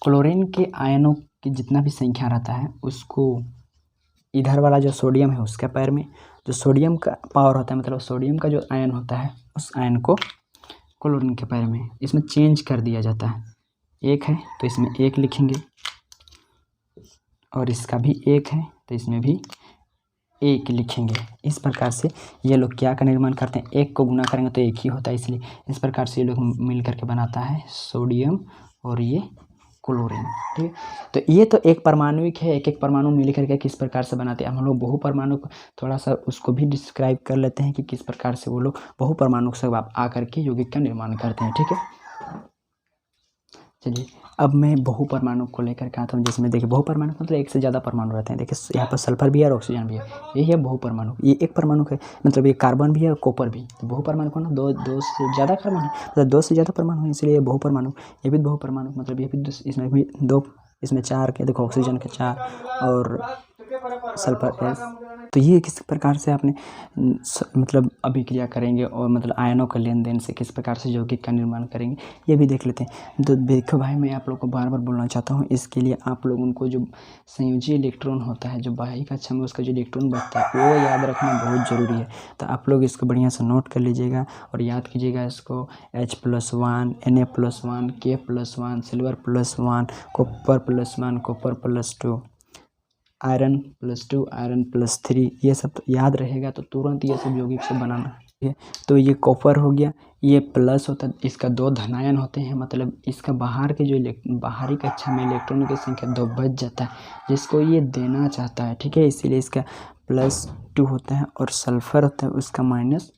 क्लोरीन के आयनों की जितना भी संख्या रहता है उसको इधर वाला जो सोडियम है उसका पैर में, जो सोडियम का पावर होता है मतलब सोडियम का जो आयन होता है उस आयन को क्लोरीन के पैर में इसमें चेंज कर दिया जाता है। 1 है तो इसमें 1 लिखेंगे, और इसका भी 1 है तो इसमें भी 1 लिखेंगे। इस प्रकार से ये लोग क्या का निर्माण करते हैं, 1 को गुना करेंगे तो 1 ही होता है, इसलिए इस प्रकार से ये लोग मिल करके बनाता है सोडियम और ये क्लोरीन। ठीक है, तो ये तो एक परमाणुविक है, एक परमाणु मिल करके किस प्रकार से बनाते हैं। हम लोग बहुपरमाणु को थोड़ा सा उसको भी डिस्क्राइब कर लेते हैं कि किस प्रकार से वो लोग बहुपरमाणु से आकर के यौगिक का निर्माण करते हैं। ठीक है, चलिए अब मैं बहुपरमाणु को लेकर के आता हूँ। जिसमें देखिए बहुपरमाणु मतलब एक से ज़्यादा परमाणु रहते हैं। देखिए यहाँ पर सल्फर भी है और ऑक्सीजन भी है, यही है बहुपरमाणु। ये एक परमाणु है मतलब ये कार्बन भी है और कॉपर भी। तो बहुपरमाणु को ना दो से ज़्यादा कार्बन है मतलब 2 से ज़्यादा परमाणु है, इसलिए ये बहुपरमाणु। ये भी बहुपरमाणु मतलब ये भी इसमें भी 2, इसमें 4 के देखो ऑक्सीजन के 4 और सल्फर S। तो ये किस प्रकार से आपने मतलब अभिक्रिया करेंगे और मतलब आयनों का लेन देन से किस प्रकार से यौगिक का निर्माण करेंगे ये भी देख लेते हैं। तो देखो भाई मैं आप लोग को बार बार बोलना चाहता हूँ, इसके लिए आप लोग उनको जो संयोजी इलेक्ट्रॉन होता है जो बाह्य कक्षा में उसका जो इलेक्ट्रॉन बचता है वो याद रखना बहुत ज़रूरी है। तो आप लोग इसको बढ़िया से नोट कर लीजिएगा और याद कीजिएगा इसको। H+1 Na+1 K+1 silver +1 copper +1 copper +2 iron +2 iron +3 ये सब तो याद रहेगा तो तुरंत ये सब यौगिक से बनाना है। तो ये कॉपर हो गया, ये प्लस होता है, इसका 2 धनायन होते हैं मतलब इसका बाहर के जो बाहरी कक्षा में इलेक्ट्रॉनों की संख्या 2 बच जाता है जिसको ये देना चाहता है। ठीक है, इसीलिए इसका +2 होता है और सल्फर होता है उसका -2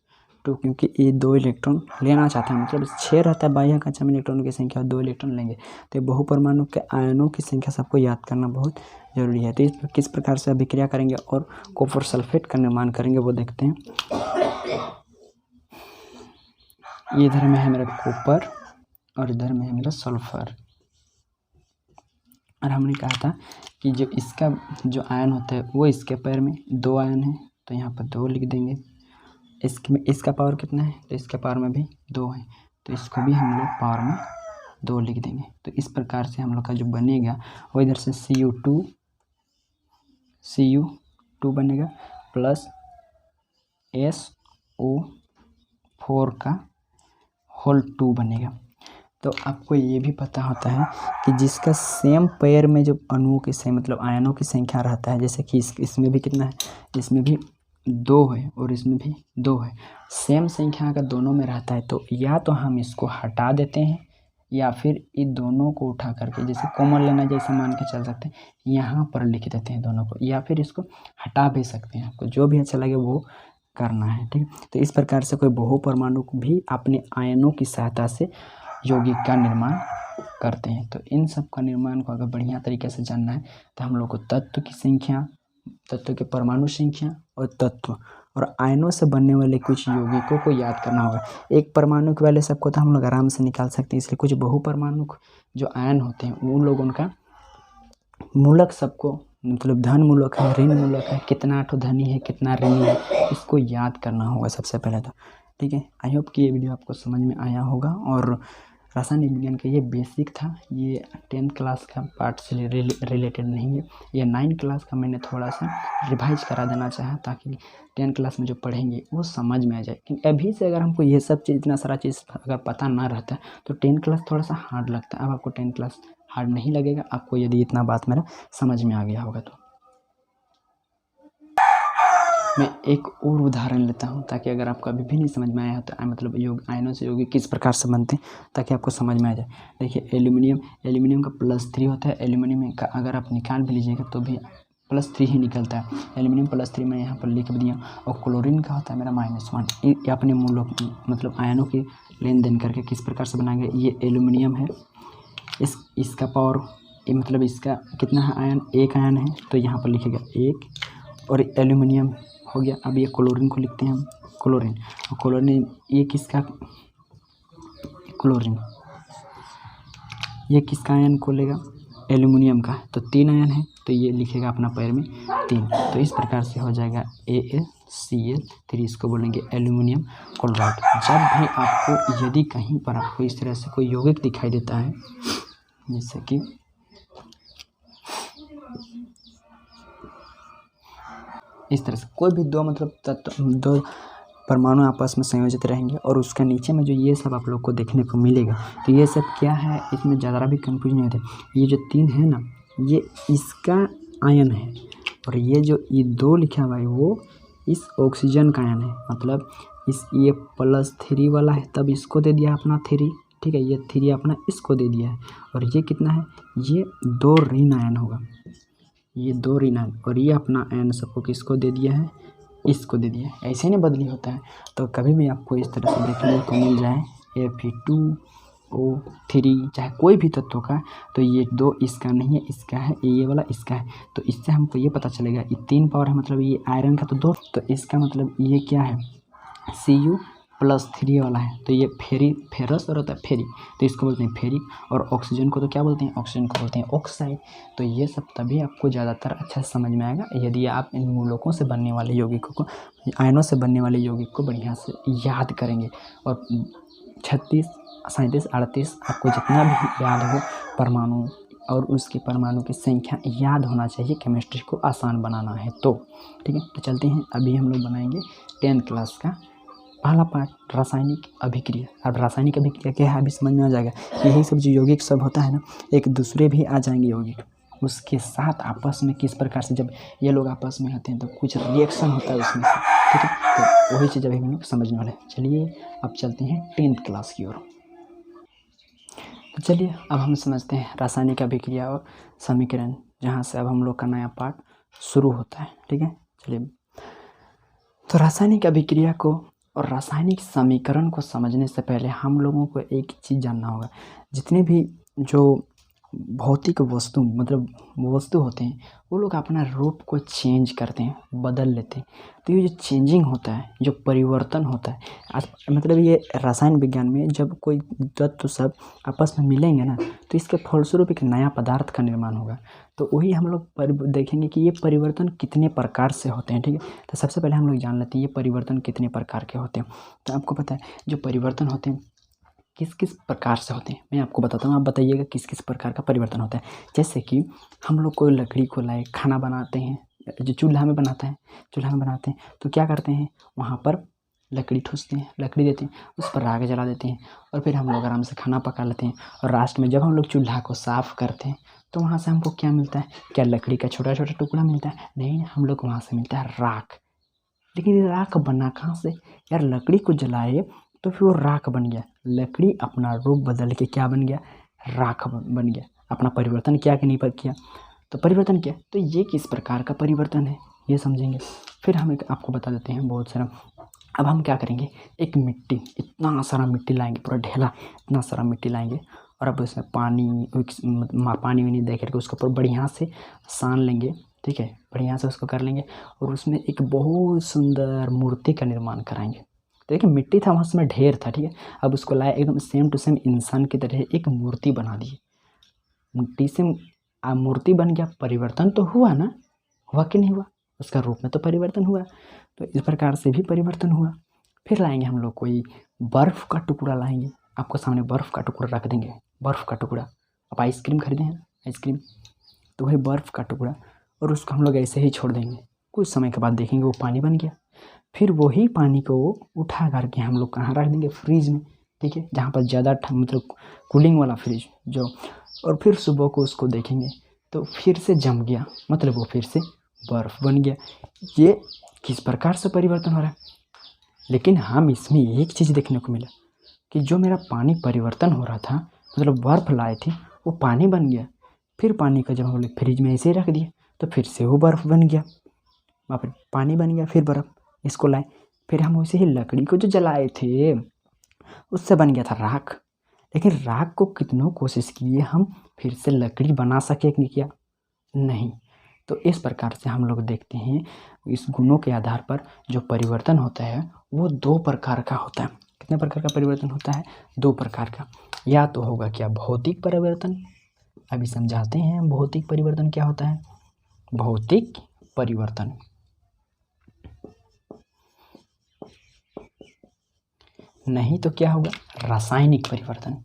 क्योंकि ये 2 इलेक्ट्रॉन लेना चाहता है मतलब 6 रहता है बाह्य कक्षा में इलेक्ट्रॉनों की संख्या, 2 इलेक्ट्रॉन लेंगे। तो बहुपरमाणु के आयनों की संख्या सबको याद करना बहुत जरूरी है। तो इस किस प्रकार से अभिक्रिया करेंगे और कॉपर सल्फेट का निर्माण करेंगे वो देखते हैं। ये इधर में है मेरा कॉपर और इधर में है मेरा सल्फर। और हमने कहा था कि जो इसका जो आयन होता है वो इसके पैर में 2 आयन है तो यहाँ पर 2 लिख देंगे। इसका पावर कितना है तो इसके पावर में भी 2 है तो इसको भी हम लोग पावर में 2 लिख देंगे। तो इस प्रकार से हम लोग का जो बनेगा वो इधर से Cu2 बनेगा प्लस SO4 का होल 2 बनेगा। तो आपको ये भी पता होता है कि जिसका सेम पेयर में जो अणुओं की सेम मतलब आयनों की संख्या रहता है, जैसे कि इसमें भी कितना है, इसमें भी 2 है और इसमें भी 2 है, सेम संख्या अगर दोनों में रहता है तो या तो हम इसको हटा देते हैं या फिर इन दोनों को उठा करके जैसे कॉमन लेना जैसे मान के चल सकते हैं यहाँ पर लिख देते हैं दोनों को, या फिर इसको हटा भी सकते हैं। आपको जो भी अच्छा लगे वो करना है। ठीक है, तो इस प्रकार से कोई बहुपरमाणु भी अपने आयनों की सहायता से यौगिक का निर्माण करते हैं। तो इन सब का निर्माण को अगर बढ़िया तरीके से जानना है तो हम लोग को तत्व की संख्या, तत्व के परमाणु संख्या और तत्व और आयनों से बनने वाले कुछ यौगिकों को याद करना होगा। एक परमाणु के वाले सबको तो हम लोग आराम से निकाल सकते हैं, इसलिए कुछ बहुपरमाणु जो आयन होते हैं वो लोग उनका मूलक सबको मतलब धन मूलक है, ऋण मूलक है, कितना ठो धनी है कितना ऋणी है इसको याद करना होगा सबसे पहले तो। ठीक है, आई होप कि ये वीडियो आपको समझ में आया होगा। और रासायनिक विज्ञान का ये बेसिक था, ये 10th क्लास का पार्ट से रिलेटेड नहीं है, ये 9th क्लास का मैंने थोड़ा सा रिवाइज करा देना चाहा ताकि 10th क्लास में जो पढ़ेंगे वो समझ में आ जाए। क्योंकि अभी से अगर हमको ये सब चीज़ इतना सारा चीज़ अगर पता ना रहता तो 10th क्लास थोड़ा सा हार्ड लगता है। अब आपको 10th क्लास हार्ड नहीं लगेगा आपको यदि इतना बात मेरा समझ में आ गया होगा। तो मैं एक और उदाहरण लेता हूँ ताकि अगर आपको अभी भी नहीं समझ में आया हो तो मतलब आयनों से यौगिक किस प्रकार से बनते हैं ताकि आपको समझ में आ जाए। देखिए एल्यूमिनियम का +3 होता है, एल्यूमिनियम का अगर आप निकाल भी लीजिएगा तो भी +3 ही निकलता है। एल्यूमिनियम +3 मैं यहाँ पर लिख दिया। और क्लोरीन का होता है मेरा -1। ये अपने मूलों मतलब आयनों की लेन देन करके किस प्रकार से बनाएंगे। ये एल्यूमिनियम है, इसका पावर ये मतलब इसका कितना है आयन, 1 आयन है, तो यहाँ पर लिखेगा 1। और एल्यूमिनियम हो गया। अब ये क्लोरीन को लिखते हैं हम, क्लोरीन। और क्लोरीन ये किसका, क्लोरीन ये किसका आयन को लेगा, एल्यूमिनियम का। तो 3 आयन है, तो ये लिखेगा अपना पैर में 3। तो इस प्रकार से हो जाएगा AlCl3, इसको बोलेंगे एल्यूमिनियम क्लोराइड। जब भी आपको यदि कहीं पर आपको इस तरह से कोई यौगिक दिखाई देता है, जैसे कि इस तरह से कोई भी दो मतलब तत्व, दो परमाणु आपस में संयोजित रहेंगे और उसका नीचे में जो ये सब आप लोग को देखने को मिलेगा, तो ये सब क्या है, इसमें ज़्यादा भी कंफ्यूज नहीं होते। ये जो 3 है ना, ये इसका आयन है, और ये जो ये 2 लिखा हुआ है वो इस ऑक्सीजन का आयन है। मतलब ये +3 वाला है, तब इसको दे दिया अपना 3, ठीक है। ये 3 अपना इसको दे दिया है, और ये कितना है, ये 2 ऋण आयन होगा, ये 2 ऋण आयन, और ये अपना आयन सबको किसको दे दिया है, इसको दे दिया है। ऐसे नहीं बदली होता है। तो कभी भी आपको इस तरह से देखने को मिल जाए Fe2O3 चाहे कोई भी तत्व का, तो ये 2 इसका नहीं है, इसका है, ये वाला इसका है। तो इससे हमको ये पता चलेगा ये 3 पावर है, मतलब ये आयरन का तो 2, तो इसका मतलब ये क्या है, Cu+3 वाला है। तो ये फेरस और होता है फेरिक, तो इसको बोलते हैं फेरिक। और ऑक्सीजन को तो क्या बोलते हैं, ऑक्सीजन को बोलते हैं ऑक्साइड। तो ये सब तभी आपको ज़्यादातर अच्छा से समझ में आएगा यदि आप इन मूलकों से बनने वाले यौगिकों को, आयनों से बनने वाले यौगिक को बढ़िया से याद करेंगे। और 36, 37, 38 आपको जितना भी याद हो परमाणु और उसके परमाणु की संख्या याद होना चाहिए, केमिस्ट्री को आसान बनाना है तो, ठीक है। तो चलते हैं, अभी हम लोग बनाएंगे 10th क्लास का पहला पार्ट, रासायनिक अभिक्रिया। अब रासायनिक अभिक्रिया क्या है अभी समझ में आ जाएगा। यही सब जो यौगिक सब होता है ना, एक दूसरे भी आ जाएंगे यौगिक, उसके साथ आपस में किस प्रकार से जब ये लोग आपस में आते हैं तो कुछ रिएक्शन होता है उसमें से, ठीक है। तो वही चीज़ अभी हम लोग समझने वाले हैं। चलिए अब चलते हैं 10th क्लास की ओर। तो चलिए अब हम समझते हैं रासायनिक अभिक्रिया और समीकरण, जहाँ से अब हम लोग का नया पार्ट शुरू होता है, ठीक है। चलिए, तो रासायनिक अभिक्रिया को और रासायनिक समीकरण को समझने से पहले हम लोगों को एक चीज़ जानना होगा। जितने भी जो भौतिक वस्तु मतलब वस्तु होते हैं, वो लोग अपना रूप को चेंज करते हैं, बदल लेते हैं। तो ये जो चेंजिंग होता है, जो परिवर्तन होता है, मतलब ये रसायन विज्ञान में जब कोई तत्व सब आपस में मिलेंगे ना, तो इसके फलस्वरूप एक नया पदार्थ का निर्माण होगा। तो वही हम लोग देखेंगे कि ये परिवर्तन कितने प्रकार से होते हैं, ठीक है। तो सबसे पहले हम लोग जान लेते हैं ये परिवर्तन कितने प्रकार के होते हैं। तो आपको पता है जो परिवर्तन होते हैं किस किस प्रकार से होते हैं, मैं आपको बताता हूँ, आप बताइएगा किस किस प्रकार का परिवर्तन होता है। जैसे कि हम लोग कोई लकड़ी को लाए, खाना बनाते हैं, जो चूल्हा में बनाते हैं, तो क्या करते हैं, वहाँ पर लकड़ी ठूसते हैं, लकड़ी देते हैं, उस पर आग जला देते हैं, और फिर हम लोग आराम से खाना पका लेते हैं। और लास्ट में जब हम लोग चूल्हा को साफ़ करते हैं, तो वहाँ से हमको क्या मिलता है, क्या लकड़ी का छोटा छोटा टुकड़ा मिलता है? नहीं, हम लोग को वहाँ से मिलता है राख। लेकिन ये राख बना कहाँ से यार, लकड़ी को जलाए तो फिर वो राख बन गया। लकड़ी अपना रूप बदल के क्या बन गया, राख बन गया। अपना परिवर्तन किया कि नहीं किया, तो परिवर्तन किया। तो ये किस प्रकार का परिवर्तन है ये समझेंगे। फिर हम एक आपको बता देते हैं बहुत सारा। अब हम क्या करेंगे, एक मिट्टी, इतना सारा मिट्टी लाएंगे, पूरा ढेला इतना सारा मिट्टी लाएंगे, और अब उसमें पानी वानी दे करके उसको पूरा बढ़िया से सान लेंगे, ठीक है, बढ़िया से उसको कर लेंगे, और उसमें एक बहुत सुंदर मूर्ति का निर्माण कराएंगे। तो देखिए मिट्टी था वहाँ, उसमें ढेर था, ठीक है। अब उसको लाए, एकदम सेम टू सेम इंसान की तरह एक मूर्ति बना दी। मिट्टी से मूर्ति बन गया, परिवर्तन तो हुआ ना, हुआ कि नहीं हुआ, उसका रूप में तो परिवर्तन हुआ। तो इस प्रकार से भी परिवर्तन हुआ। फिर लाएंगे हम लोग कोई बर्फ़ का टुकड़ा लाएंगे, आपको सामने बर्फ़ का टुकड़ा रख देंगे, बर्फ़ का टुकड़ा। आप आइसक्रीम खरीदे हैं आइसक्रीम, तो वही बर्फ़ का टुकड़ा, और उसको हम लोग ऐसे ही छोड़ देंगे। कुछ समय के बाद देखेंगे वो पानी बन गया। फिर वही पानी को उठा करके हम लोग कहाँ रख देंगे, फ्रिज में, ठीक है, जहाँ पर ज़्यादा मतलब कूलिंग वाला फ्रिज जो। और फिर सुबह को उसको देखेंगे तो फिर से जम गया, मतलब वो फिर से बर्फ़ बन गया। ये किस प्रकार से परिवर्तन हो रहा है। लेकिन हम इसमें एक चीज़ देखने को मिला कि जो मेरा पानी परिवर्तन हो रहा था, मतलब बर्फ़ लाए थे, वो पानी बन गया। फिर पानी का जब हम लोग फ्रिज में ऐसे ही रख दिए, तो फिर से वो बर्फ़ बन गया, वहाँ पर पानी बन गया, फिर बर्फ़, इसको लाए, फिर हम वैसे ही लकड़ी को जो जलाए थे उससे बन गया था राख। लेकिन राख को कितनों कोशिश किए हम फिर से लकड़ी बना सके कि क्या, नहीं। तो इस प्रकार से हम लोग देखते हैं इस गुणों के आधार पर जो परिवर्तन होता है वो 2 प्रकार का होता है। कितने प्रकार का परिवर्तन होता है? 2 प्रकार का। या तो होगा क्या, भौतिक परिवर्तन। अभी समझाते हैं भौतिक परिवर्तन क्या होता है। भौतिक परिवर्तन, नहीं तो क्या होगा, रासायनिक परिवर्तन।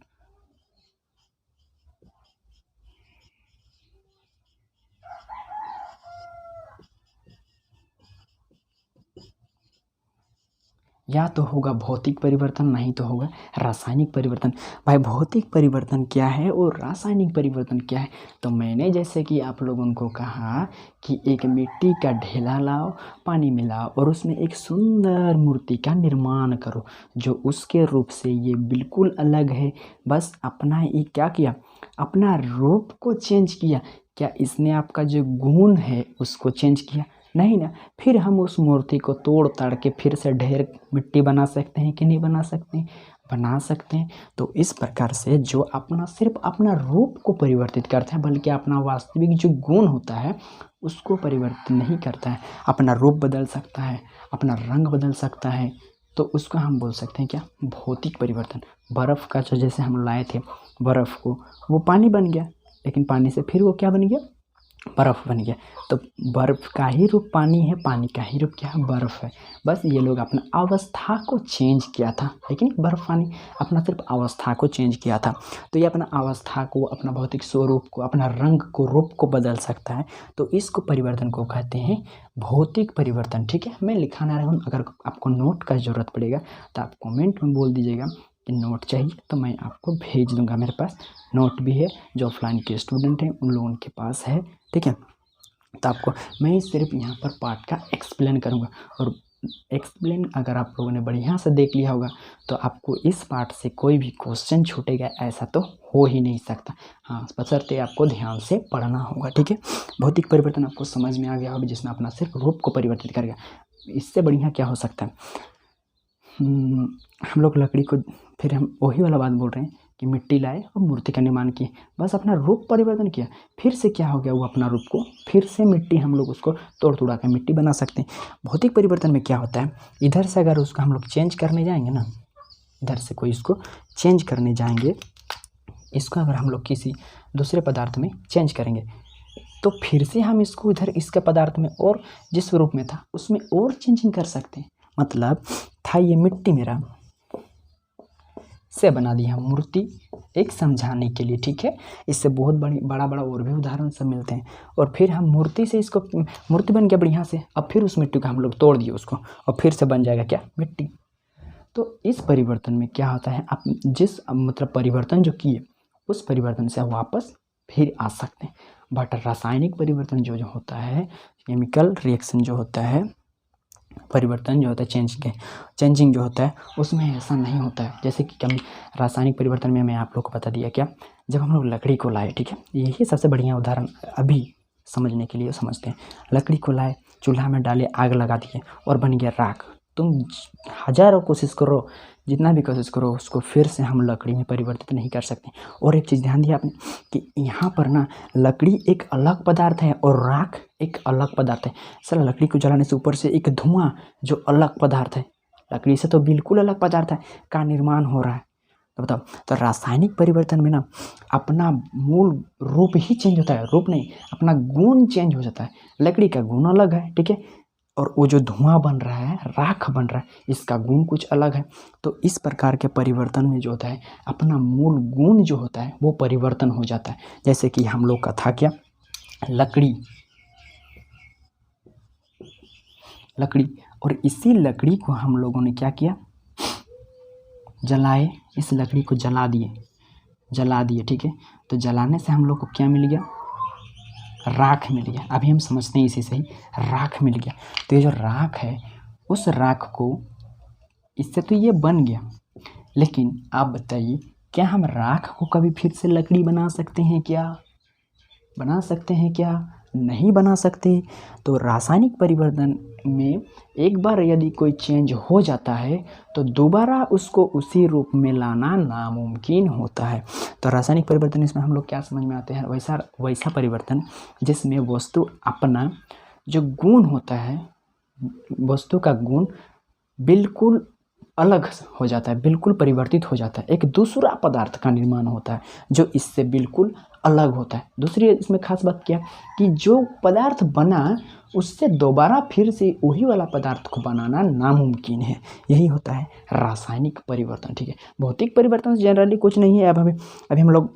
या तो होगा भौतिक परिवर्तन, नहीं तो होगा रासायनिक परिवर्तन। भाई भौतिक परिवर्तन क्या है और रासायनिक परिवर्तन क्या है? तो मैंने जैसे कि आप लोगों को कहा कि एक मिट्टी का ढेला लाओ, पानी मिलाओ और उसमें एक सुंदर मूर्ति का निर्माण करो जो उसके रूप से ये बिल्कुल अलग है। बस अपना ये क्या किया, अपना रूप को चेंज किया। क्या इसने आपका जो गुण है उसको चेंज किया? नहीं ना। फिर हम उस मूर्ति को तोड़ ताड़ के फिर से ढेर मिट्टी बना सकते हैं कि नहीं बना सकते? बना सकते हैं। तो इस प्रकार से जो अपना सिर्फ अपना रूप को परिवर्तित करता है बल्कि अपना वास्तविक जो गुण होता है उसको परिवर्तित नहीं करता है। अपना रूप बदल सकता है, अपना रंग बदल सकता है, तो उसको हम बोल सकते हैं क्या, भौतिक परिवर्तन। बर्फ़ का जो जैसे हम लाए थे बर्फ़ को, वो पानी बन गया, लेकिन पानी से फिर वो क्या बन गया, बर्फ़ बन गया। तो बर्फ़ का ही रूप पानी है, पानी का ही रूप क्या है, बर्फ़ है। बस ये लोग अपना अवस्था को चेंज किया था, लेकिन बर्फ़ पानी अपना सिर्फ अवस्था को चेंज किया था। तो ये अपना अवस्था को, अपना भौतिक स्वरूप को, अपना रंग को, रूप को बदल सकता है। तो इसको परिवर्तन को कहते हैं भौतिक परिवर्तन। ठीक है, मैं लिखाना रहा हूँ, अगर आपको नोट का ज़रूरत पड़ेगा तो आप कमेंट में बोल दीजिएगा कि नोट चाहिए, तो मैं आपको भेज दूंगा। मेरे पास नोट भी है, जो ऑफलाइन के स्टूडेंट हैं उन लोगों के पास है। ठीक है, तो आपको मैं सिर्फ यहाँ पर पार्ट का एक्सप्लेन करूँगा, और एक्सप्लेन अगर आप लोगों ने बढ़िया से देख लिया होगा तो आपको इस पार्ट से कोई भी क्वेश्चन छूटेगा ऐसा तो हो ही नहीं सकता। हाँ, बशर्ते आपको ध्यान से पढ़ना होगा। ठीक है, भौतिक परिवर्तन आपको समझ में आ गया होगा, जिसमें अपना सिर्फ रूप को परिवर्तित करेगा। इससे बढ़िया क्या हो सकता है? हम लोग लकड़ी को, फिर हम वही वाला बात बोल रहे हैं कि मिट्टी लाए और मूर्ति का निर्माण किए, बस अपना रूप परिवर्तन किया, फिर से क्या हो गया, वो अपना रूप को फिर से मिट्टी, हम लोग उसको तोड़ तोड़ा कर मिट्टी बना सकते हैं। भौतिक परिवर्तन में क्या होता है, इधर से अगर उसको हम लोग चेंज करने जाएंगे ना, इधर से कोई इसको चेंज करने जाएंगे, इसको अगर हम लोग किसी दूसरे पदार्थ में चेंज करेंगे तो फिर से हम इसको इधर इसके पदार्थ में और जिस रूप में था उसमें और चेंजिंग कर सकते हैं। मतलब था ये मिट्टी मेरा, से बना दी हम मूर्ति, एक समझाने के लिए। ठीक है, इससे बहुत बड़ा बड़ा और भी उदाहरण सब मिलते हैं। और फिर हम मूर्ति से इसको, मूर्ति बन गया बढ़िया से, अब फिर उस मिट्टी को हम लोग तोड़ दिए उसको, और फिर से बन जाएगा क्या, मिट्टी। तो इस परिवर्तन में क्या होता है, आप जिस मतलब परिवर्तन जो किए उस परिवर्तन से आप वापस फिर आ सकते हैं। बट रासायनिक परिवर्तन जो जो होता है, केमिकल रिएक्शन जो होता है, परिवर्तन जो होता है, चेंजिंग जो होता है, उसमें ऐसा नहीं होता है। जैसे कि रासायनिक परिवर्तन में मैं आप लोग को बता दिया क्या, जब हम लोग लकड़ी को लाए, ठीक है, यही सबसे बढ़िया उदाहरण अभी समझने के लिए समझते हैं। लकड़ी को लाए, चूल्हा में डाले, आग लगा दिए और बन गया राख। तुम हजारों कोशिश करो, जितना भी कोशिश करो, उसको फिर से हम लकड़ी में परिवर्तित नहीं कर सकते। और एक चीज़ ध्यान दिया आपने कि यहाँ पर ना लकड़ी एक अलग पदार्थ है और राख एक अलग पदार्थ है। सर, लकड़ी को जलाने से ऊपर से एक धुआं जो अलग पदार्थ है, लकड़ी से तो बिल्कुल अलग पदार्थ है का निर्माण हो रहा है। तो बताओ, तो रासायनिक परिवर्तन में ना अपना मूल रूप ही चेंज होता है, रूप नहीं, अपना गुण चेंज हो जाता है। लकड़ी का गुण अलग है, ठीक है, और वो जो धुआं बन रहा है, राख बन रहा है, इसका गुण कुछ अलग है। तो इस प्रकार के परिवर्तन में जो होता है, अपना मूल गुण जो होता है वो परिवर्तन हो जाता है। जैसे कि हम लोग का था क्या, लकड़ी, और इसी लकड़ी को हम लोगों ने क्या किया, जलाए, इस लकड़ी को जला दिए, ठीक है। तो जलाने से हम लोग को क्या मिल गया, राख मिल गया। अभी हम समझते हैं इसी से ही, राख मिल गया। तो ये जो राख है, उस राख को, इससे तो ये बन गया, लेकिन आप बताइए क्या हम राख को कभी फिर से लकड़ी बना सकते हैं क्या? बना सकते हैं क्या? नहीं बना सकते। तो रासायनिक परिवर्तन में एक बार यदि कोई चेंज हो जाता है तो दोबारा उसको उसी रूप में लाना नामुमकिन होता है। तो रासायनिक परिवर्तन इसमें हम लोग क्या समझ में आते हैं, वैसा परिवर्तन जिसमें वस्तु अपना जो गुण होता है, वस्तु का गुण बिल्कुल अलग हो जाता है, बिल्कुल परिवर्तित हो जाता है, एक दूसरा पदार्थ का निर्माण होता है जो इससे बिल्कुल अलग होता है। दूसरी इसमें खास बात क्या कि जो पदार्थ बना उससे दोबारा फिर से वही वाला पदार्थ को बनाना नामुमकिन है। यही होता है रासायनिक परिवर्तन, ठीक है। भौतिक परिवर्तन जनरली कुछ नहीं है। अब अभी हम लोग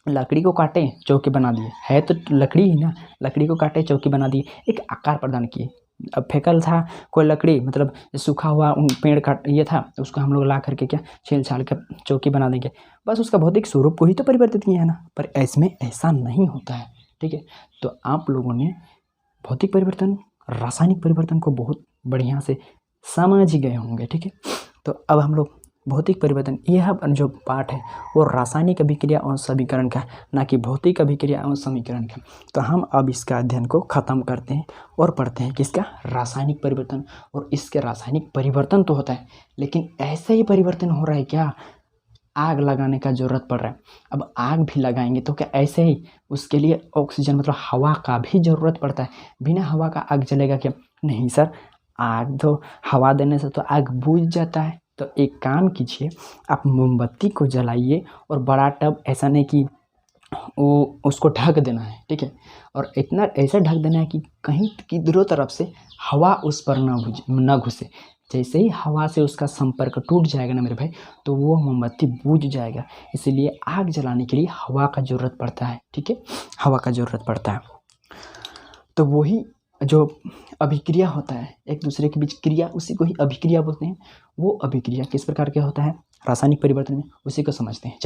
लकड़ी को काटे चौकी बना दिए, है तो लकड़ी ही ना, लकड़ी को काटे चौकी बना दिए, एक आकार प्रदान किए। अब फेकल था कोई लकड़ी, मतलब सूखा हुआ पेड़ का ये था, तो उसको हम लोग ला करके क्या छील छाल के चौकी बना देंगे, बस उसका भौतिक स्वरूप को ही तो परिवर्तित किया है ना। पर इसमें ऐसा नहीं होता है, ठीक है। तो आप लोगों ने भौतिक परिवर्तन, रासायनिक परिवर्तन को बहुत बढ़िया से समझ गए होंगे, ठीक है। तो अब हम लोग भौतिक परिवर्तन, यह जो पाठ है वो रासायनिक अभिक्रिया और समीकरण का, ना कि भौतिक अभिक्रिया और समीकरण का। तो हम अब इसका अध्ययन को ख़त्म करते हैं और पढ़ते हैं किसका, रासायनिक परिवर्तन। और इसके रासायनिक परिवर्तन तो होता है, लेकिन ऐसे ही परिवर्तन हो रहा है क्या, आग लगाने का ज़रूरत पड़ रहा है। अब आग भी लगाएंगे तो क्या ऐसे ही, उसके लिए ऑक्सीजन मतलब हवा का भी ज़रूरत पड़ता है। बिना हवा का आग जलेगा क्या, नहीं सर, आग तो हवा देने से तो आग बुझ जाता है। तो एक काम कीजिए, आप मोमबत्ती को जलाइए और बड़ा टब, ऐसा नहीं कि वो उसको ढक देना है, ठीक है, और इतना ऐसा ढक देना है कि कहीं किधरों तरफ से हवा उस पर न घुसे। जैसे ही हवा से उसका संपर्क टूट जाएगा ना मेरे भाई, तो वो मोमबत्ती बुझ जाएगा। इसीलिए आग जलाने के लिए हवा का ज़रूरत पड़ता है, ठीक है, हवा का ज़रूरत पड़ता है। तो वही जो अभिक्रिया होता है, एक दूसरे के बीच क्रिया, उसी को ही अभिक्रिया बोलते हैं। वो अभिक्रिया किस प्रकार के होता है रासायनिक परिवर्तन में, उसी को समझते हैं।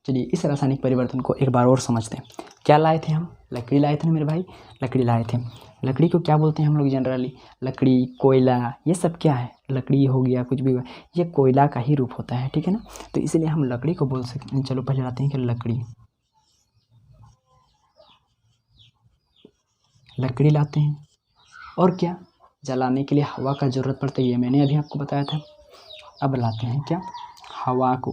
चलिए इस रासायनिक परिवर्तन को एक बार और समझते हैं। क्या लाए थे हम, लकड़ी लाए थे ना मेरे भाई, लकड़ी लाए थे। लकड़ी को क्या बोलते हैं हम लोग जनरली, लकड़ी, कोयला, ये सब क्या है, लकड़ी हो गया, कुछ भी हुआ, ये कोयला का ही रूप होता है, ठीक है ना। तो इसलिए हम लकड़ी को बोल सकते हैं। चलो पहले आते हैं कि लकड़ी लाते हैं, और क्या, जलाने के लिए हवा का ज़रूरत पड़ता है, ये मैंने अभी आपको बताया था। अब लाते हैं क्या, हवा को,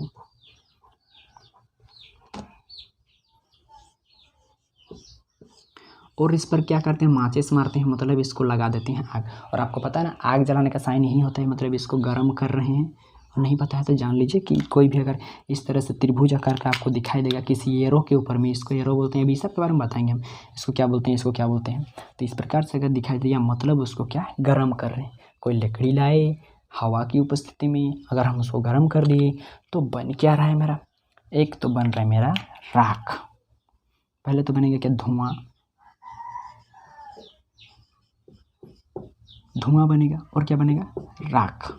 और इस पर क्या करते हैं, माचिस मारते हैं, मतलब इसको लगा देते हैं आग। और आपको पता है ना, आग जलाने का साइन यही होता है, मतलब इसको गर्म कर रहे हैं। और नहीं पता है तो जान लीजिए कि कोई भी अगर इस तरह से त्रिभुज आकार का आपको दिखाई देगा किसी एरो के ऊपर में, इसको एरो बोलते हैं, अभी सब के बारे में बताएंगे हम, इसको क्या बोलते हैं, इसको क्या बोलते हैं। तो इस प्रकार से अगर दिखाई दिया, मतलब उसको क्या गर्म कर रहे हैं। कोई लकड़ी लाए हवा की उपस्थिति में, अगर हम उसको गर्म कर दिए तो बन क्या रहा है मेरा, एक तो बन रहा है मेरा राख। पहले तो बनेगा क्या, धुआं बनेगा, और क्या बनेगा, राख,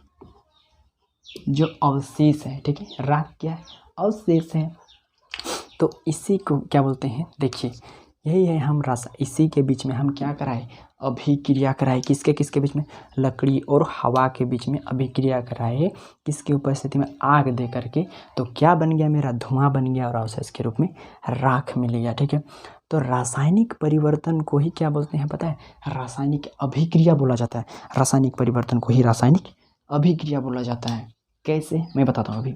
जो अवशेष है, ठीक है। राख क्या है, अवशेष है। तो इसी को क्या बोलते हैं, देखिए यही है हम इसी के बीच में हम क्या कराए, अभिक्रिया कराए, किसके किसके बीच में, लकड़ी और हवा के बीच में अभिक्रिया कराए, किसकी उपस्थिति में, आग दे करके। तो क्या बन गया, मेरा धुआं बन गया और अवशेष के रूप में राख मिल गया, ठीक है। तो रासायनिक परिवर्तन को ही क्या बोलते हैं पता है, रासायनिक अभिक्रिया बोला जाता है। रासायनिक परिवर्तन को ही रासायनिक अभिक्रिया बोला जाता है। कैसे, मैं बताता हूँ अभी।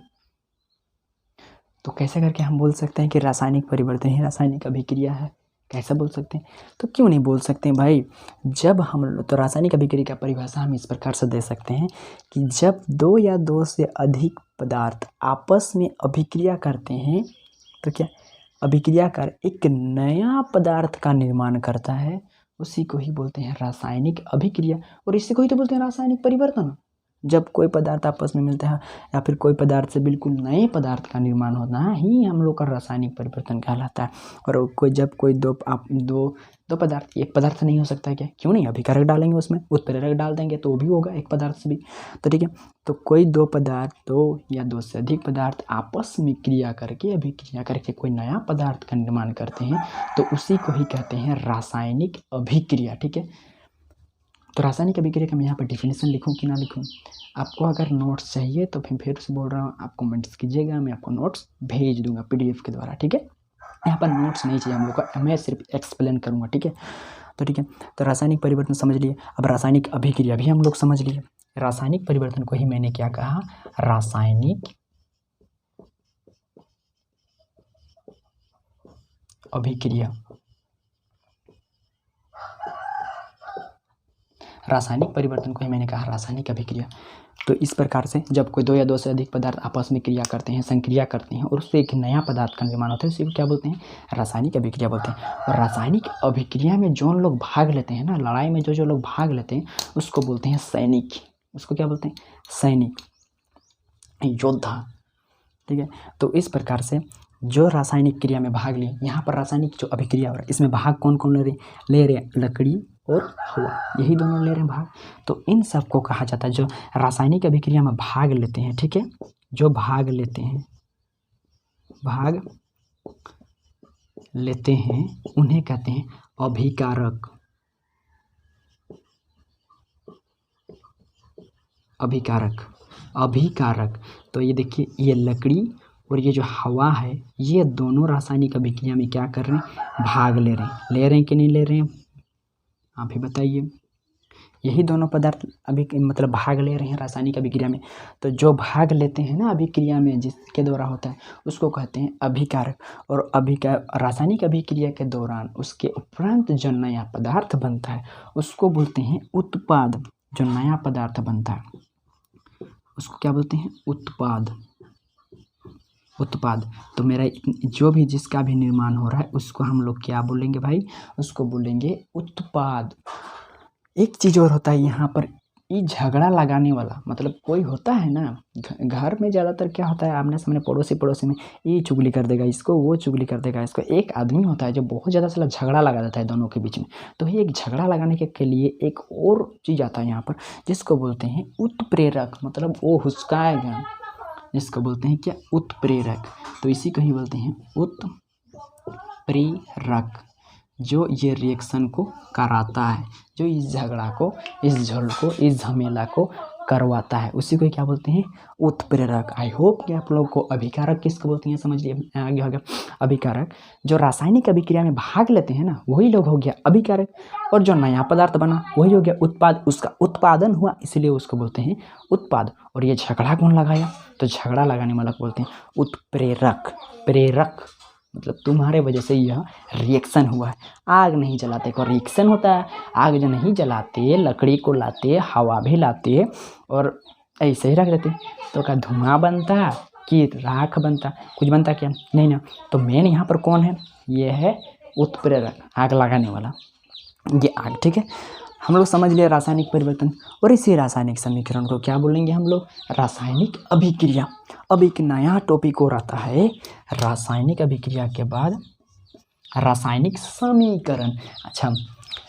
तो कैसे करके हम बोल सकते हैं कि रासायनिक परिवर्तन ही रासायनिक अभिक्रिया है, कैसे बोल सकते हैं, तो क्यों नहीं बोल सकते हैं भाई। जब हम, तो रासायनिक अभिक्रिया का परिभाषा हम इस प्रकार से दे सकते हैं कि जब दो या दो से अधिक पदार्थ आपस में अभिक्रिया करते हैं, तो क्या अभिक्रिया कर एक नया पदार्थ का निर्माण करता है, उसी को ही बोलते हैं रासायनिक अभिक्रिया। और इसी को ही तो बोलते हैं रासायनिक परिवर्तन। जब कोई पदार्थ आपस में मिलता है या फिर कोई पदार्थ से बिल्कुल नए पदार्थ का निर्माण होना ही हम लोग का रासायनिक परिवर्तन कहलाता है। और जब कोई दो पदार्थ, एक पदार्थ नहीं हो सकता है क्या, क्यों नहीं, अभिकारक डालेंगे उसमें, उत्प्रेरक डाल देंगे तो भी होगा एक पदार्थ से भी, तो ठीक है। तो कोई दो पदार्थ, दो या दो से अधिक पदार्थ आपस में क्रिया करके, अभिक्रिया करके कोई नया पदार्थ का निर्माण करते हैं, तो उसी को ही कहते हैं रासायनिक अभिक्रिया, ठीक है। तो रासायनिक अभिक्रिया का मैं यहाँ पर डिफिनेशन लिखूँ कि ना लिखूँ, आपको अगर नोट्स चाहिए तो फिर से बोल रहा हूँ, आप कमेंट्स कीजिएगा, मैं आपको नोट्स भेज दूंगा PDF के द्वारा, ठीक है। यहाँ पर नोट्स नहीं चाहिए हम लोग का, मैं सिर्फ एक्सप्लेन करूँगा, ठीक है। तो ठीक है, तो रासायनिक परिवर्तन समझ लिए। अब रासायनिक अभिक्रिया भी हम लोग समझ लिए। रासायनिक परिवर्तन को ही मैंने क्या कहा, रासायनिक अभिक्रिया। रासायनिक परिवर्तन को ही मैंने कहा रासायनिक अभिक्रिया। तो इस प्रकार से जब कोई दो या दो से अधिक पदार्थ आपस में क्रिया करते हैं, संक्रिया करते हैं और उससे एक नया पदार्थ का निर्माण होता है, उसी को क्या बोलते हैं, रासायनिक अभिक्रिया बोलते हैं। और रासायनिक अभिक्रिया में जो लोग भाग लेते हैं ना, लड़ाई में जो लोग भाग लेते हैं उसको बोलते हैं सैनिक। उसको क्या बोलते हैं, सैनिक, योद्धा, ठीक है। तो इस प्रकार से जो रासायनिक क्रिया में भाग लिए, यहाँ पर रासायनिक जो अभिक्रिया हो रहा है इसमें भाग कौन कौन ले रहे हैं, लकड़ी और हवा, यही दोनों ले रहे हैं भाग। तो इन सब को कहा जाता है जो रासायनिक अभिक्रिया में भाग लेते हैं, ठीक है, जो भाग लेते हैं उन्हें कहते हैं अभिकारक। अभिकारक। तो ये देखिए, ये लकड़ी और ये जो हवा है, ये दोनों रासायनिक अभिक्रिया में क्या कर रहे हैं, भाग ले रहे हैं कि नहीं ले रहे हैं, आप ही बताइए। यही दोनों पदार्थ अभी मतलब भाग ले रहे हैं रासायनिक अभिक्रिया में। तो जो भाग लेते हैं ना अभिक्रिया में, जिसके द्वारा होता है, उसको कहते हैं अभिकारक। और रासायनिक अभिक्रिया के दौरान उसके उपरांत जो नया पदार्थ बनता है उसको बोलते हैं उत्पाद। जो नया पदार्थ बनता है उसको क्या बोलते हैं, उत्पाद। तो मेरा जो भी जिसका भी निर्माण हो रहा है उसको हम लोग क्या बोलेंगे भाई, उसको बोलेंगे उत्पाद। एक चीज़ और होता है यहाँ पर, ये झगड़ा लगाने वाला, मतलब कोई होता है ना घर में, ज़्यादातर क्या होता है, आमने सामने पड़ोसी में ये चुगली कर देगा इसको, वो चुगली कर देगा इसको। एक आदमी होता है जो बहुत ज़्यादा साला झगड़ा लगा देता है दोनों के बीच में। तो ये एक झगड़ा लगाने के लिए एक और चीज़ आता है यहाँ पर, जिसको बोलते हैं उत्प्रेरक। मतलब वो हुस्काएगा, जिसको बोलते हैं क्या, उत्प्रेरक। तो इसी को ही बोलते हैं उत्प्रेरक, जो ये रिएक्शन को कराता है, जो इस झगड़ा को, इस झड़ को, इस झमेला को करवाता है, उसी को क्या बोलते हैं, उत्प्रेरक। आई होप कि आप लोगों को अभिकारक किसको बोलते हैं समझ लिए। आगे हो गया अभिकारक। जो रासायनिक अभिक्रिया में भाग लेते हैं ना, वही लोग हो गया अभिकारक। और जो नया पदार्थ बना वही हो गया उत्पाद। उसका उत्पादन हुआ इसलिए उसको बोलते हैं उत्पाद। और ये झगड़ा कौन लगाया, तो झगड़ा लगाने वाला को बोलते हैं उत्प्रेरक। प्रेरक मतलब तुम्हारे वजह से यह रिएक्शन हुआ है। आग नहीं जलाते को रिएक्शन होता है। आग जो नहीं जलाते, लकड़ी को लाते, हवा भी लाते और ऐसे ही रख देते, तो क्या धुआं बनता कि राख बनता, कुछ बनता क्या, नहीं ना। तो मेन यहाँ पर कौन है, ये है उत्प्रेरक, आग लगाने वाला, ये आग, ठीक है। हम लोग समझ लिए रासायनिक परिवर्तन। और इसी रासायनिक समीकरण को क्या बोलेंगे हम लोग, रासायनिक अभिक्रिया। अब एक नया टॉपिक और आता है, रासायनिक अभिक्रिया के बाद रासायनिक समीकरण। अच्छा,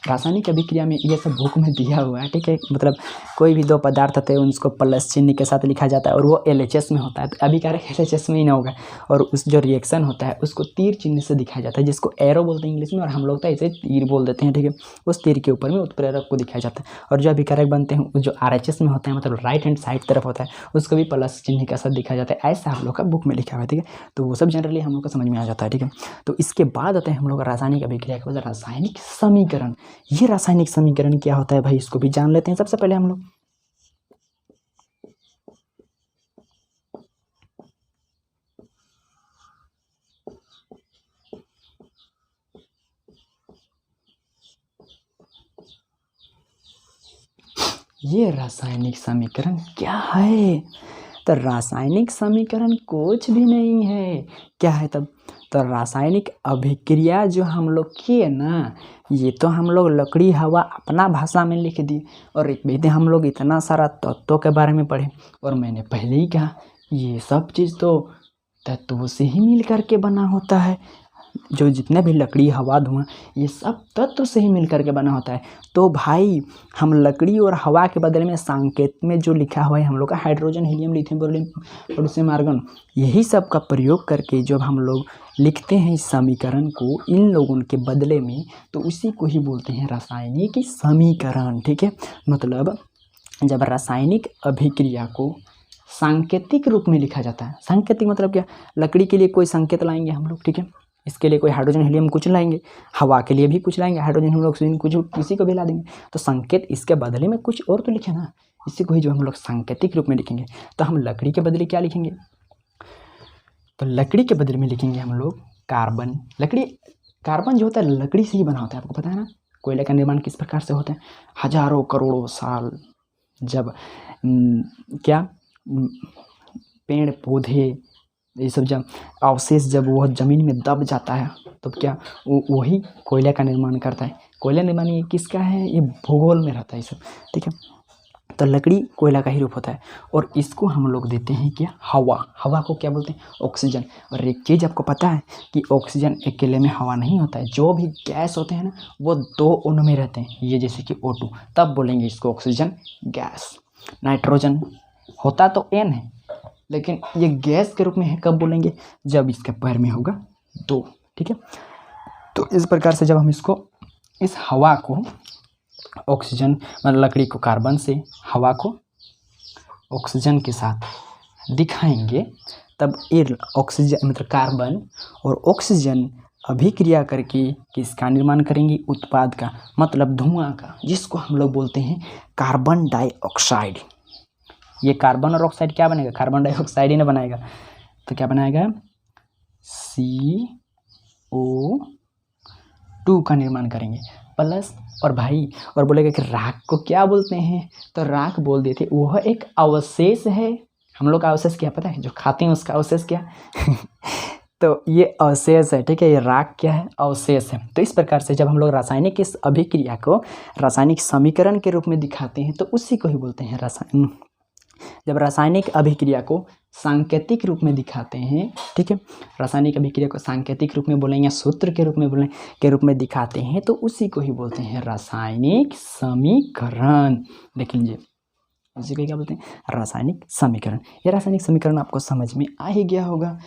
रासायनिक अभिक्रिया में ये सब बुक में दिया हुआ है, ठीक है। मतलब कोई भी दो पदार्थ होते हैं उनको प्लस चिन्ह के साथ लिखा जाता है और वो LHS में होता है। तो अभिकारक LHS में ही ना होगा। और उस जो रिएक्शन होता है उसको तीर चिन्ह से दिखाया जाता है, जिसको एरो बोलते हैं इंग्लिश में, और हम लोग तो ऐसे तीर बोल देते हैं, ठीक है। उस तीर के ऊपर में उत्प्रेरक को दिखाया जाता है। और जो अभिकारक बनते हैं जो RHS में होते हैं, मतलब राइट हैंड साइड तरफ होता है, उसको भी प्लस चिन्ह के साथ दिखाया जाता है। ऐसा हम लोग का बुक में लिखा हुआ है, ठीक है। तो वो सब जनरली हम लोग को समझ में आ जाता है, ठीक है। तो इसके बाद आते हैं हम लोग रासायनिक अभिक्रिया के बाद रासायनिक समीकरण। ये रासायनिक समीकरण क्या होता है भाई, इसको भी जान लेते हैं सबसे पहले हम लोग। ये रासायनिक समीकरण क्या है, तो रासायनिक समीकरण कुछ भी नहीं है। क्या है तब, तो रासायनिक अभिक्रिया जो हम लोग किए ना, ये तो हम लोग लकड़ी हवा अपना भाषा में लिख दिए, और एक बेटे हम लोग इतना सारा तत्वों के बारे में पढ़े। और मैंने पहले ही कहा ये सब चीज़ तो तत्वों से ही मिल करके बना होता है। जो जितने भी लकड़ी हवा धुआं, ये सब तत्व से ही मिल करके बना होता है। तो भाई हम लकड़ी और हवा के बदले में संकेत में जो लिखा हुआ है हम लोग का हाइड्रोजन, हीलियम, लिथियम, बोरोलियम, पोटेशियम, आर्गन, यही सब का प्रयोग करके जब हम लोग लिखते हैं इस समीकरण को इन लोगों के बदले में, तो उसी को ही बोलते हैं रासायनिक समीकरण, ठीक है। मतलब जब रासायनिक अभिक्रिया को सांकेतिक रूप में लिखा जाता है, सांकेतिक मतलब क्या, लकड़ी के लिए कोई संकेत लाएंगे हम लोग, ठीक है। इसके लिए कोई हाइड्रोजन हीलियम कुछ लाएंगे, हवा के लिए भी कुछ लाएंगे, हाइड्रोजन हीलियम ऑक्सीजन कुछ किसी को भी ला देंगे। तो संकेत इसके बदले में कुछ और तो लिखे ना, इसी को ही जो हम लोग सांकेतिक रूप में लिखेंगे। तो हम लकड़ी के बदले क्या लिखेंगे, तो लकड़ी के बदले में लिखेंगे हम लोग कार्बन। कार्बन जो होता है लकड़ी से ही बना होता है, आपको पता है ना। कोयले का निर्माण किस प्रकार से होता है, हजारों करोड़ों साल जब पेड़ पौधे ये सब जब अवशेष जब वह ज़मीन में दब जाता है तो क्या वही कोयले का निर्माण करता है। कोयला निर्माण ये किसका है, ये भूगोल में रहता है ये सब, ठीक है। तो लकड़ी कोयला का ही रूप होता है और इसको हम लोग देते हैं क्या, हवा को क्या बोलते हैं, ऑक्सीजन। और एक चीज़ आपको पता है कि ऑक्सीजन अकेले में हवा नहीं होता है, जो भी गैस होते हैं ना वो 2 अणु में रहते हैं, ये जैसे कि O2, तब बोलेंगे इसको ऑक्सीजन गैस। नाइट्रोजन होता तो N है लेकिन ये गैस के रूप में है, कब बोलेंगे, जब इसके पैर में होगा 2, ठीक है। तो इस प्रकार से जब हम इसको इस हवा को ऑक्सीजन मतलब लकड़ी को कार्बन से, हवा को ऑक्सीजन के साथ दिखाएंगे, तब ये ऑक्सीजन मतलब कार्बन और ऑक्सीजन अभिक्रिया करके किसका निर्माण करेंगे, उत्पाद का, मतलब धुआं का, जिसको हम लोग बोलते हैं कार्बन डाइऑक्साइड। ये कार्बन और ऑक्साइड क्या बनेगा, कार्बन डाइऑक्साइड ही ना बनाएगा, तो क्या बनाएगा, CO2 का निर्माण करेंगे प्लस। और भाई और बोलेगा कि राख को क्या बोलते हैं, तो राख बोल दिए थे, वह एक अवशेष है। हम लोग का अवशेष क्या पता है, जो खाते हैं उसका अवशेष क्या तो ये अवशेष है, ठीक है। ये राख क्या है, अवशेष है। तो इस प्रकार से जब हम लोग रासायनिक इस अभिक्रिया को रासायनिक समीकरण के रूप में दिखाते हैं तो उसी को ही बोलते हैं रसायन। जब रासायनिक अभिक्रिया को सांकेतिक रूप में दिखाते हैं, ठीक है, रासायनिक अभिक्रिया को सांकेतिक रूप में बोलेंगे, सूत्र के रूप में दिखाते हैं, तो उसी को ही बोलते हैं रासायनिक समीकरण। देख लीजिए उसी को क्या बोलते हैं, रासायनिक समीकरण। ये रासायनिक समीकरण आपको समझ में आ ही गया होगा।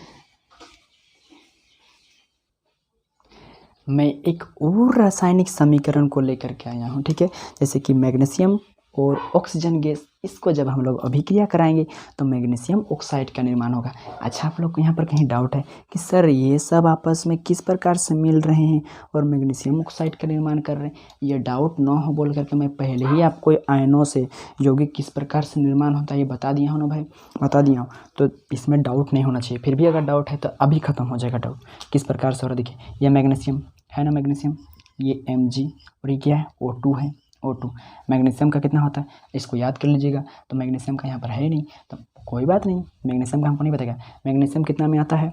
मैं एक और रासायनिक समीकरण को लेकर के आया हूँ, ठीक है। जैसे कि मैग्नीशियम और ऑक्सीजन गैस, इसको जब हम लोग अभिक्रिया कराएंगे तो मैग्नीशियम ऑक्साइड का निर्माण होगा। अच्छा, आप लोग को यहाँ पर कहीं डाउट है कि सर ये सब आपस में किस प्रकार से मिल रहे हैं और मैग्नीशियम ऑक्साइड का निर्माण कर रहे हैं, ये डाउट ना हो बोल करके मैं पहले ही आपको आयनों से यौगिक किस प्रकार से निर्माण होता है ये बता दिया हूँ ना भाई, बता दिया हूँ। तो इसमें डाउट नहीं होना चाहिए। फिर भी अगर डाउट है तो अभी ख़त्म हो जाएगा डाउट, किस प्रकार से हो रहा है। देखिए ये मैग्नीशियम है ना, मैग्नीशियम ये Mg और ये क्या है, O2 है, O2। मैग्नीशियम का कितना होता है इसको याद कर लीजिएगा। तो मैग्नीशियम का यहाँ पर है ही नहीं तो कोई बात नहीं, मैग्नीशियम का हमको नहीं बताएगा। मैग्नीशियम कितना में आता है,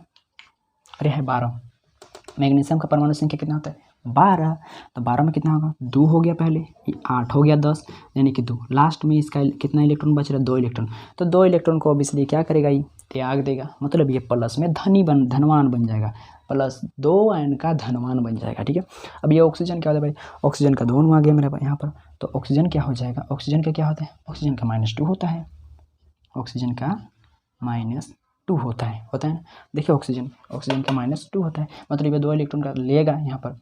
अरे है 12। मैग्नीशियम का परमाणु संख्या कितना होता है, 12। तो 12 में कितना होगा, 2 हो गया पहले, ये 8 हो गया, 10 यानी कि 2। लास्ट में इसका कितना इलेक्ट्रॉन बच रहा है, 2 इलेक्ट्रॉन। तो 2 इलेक्ट्रॉन को ऑब्वियसली क्या करेगा, ये त्याग देगा, मतलब ये प्लस में धनवान बन जाएगा, प्लस 2 आयन का धनवान बन जाएगा, ठीक है। अब ये ऑक्सीजन क्या होता है भाई, ऑक्सीजन का 2 आ गया मेरे यहाँ पर। तो ऑक्सीजन क्या हो जाएगा, ऑक्सीजन का क्या होता है, ऑक्सीजन का -2 होता है, ऑक्सीजन का -2 होता है ना। देखिए ऑक्सीजन का -2 होता है, मतलब ये 2 इलेक्ट्रॉन का लेगा यहाँ पर।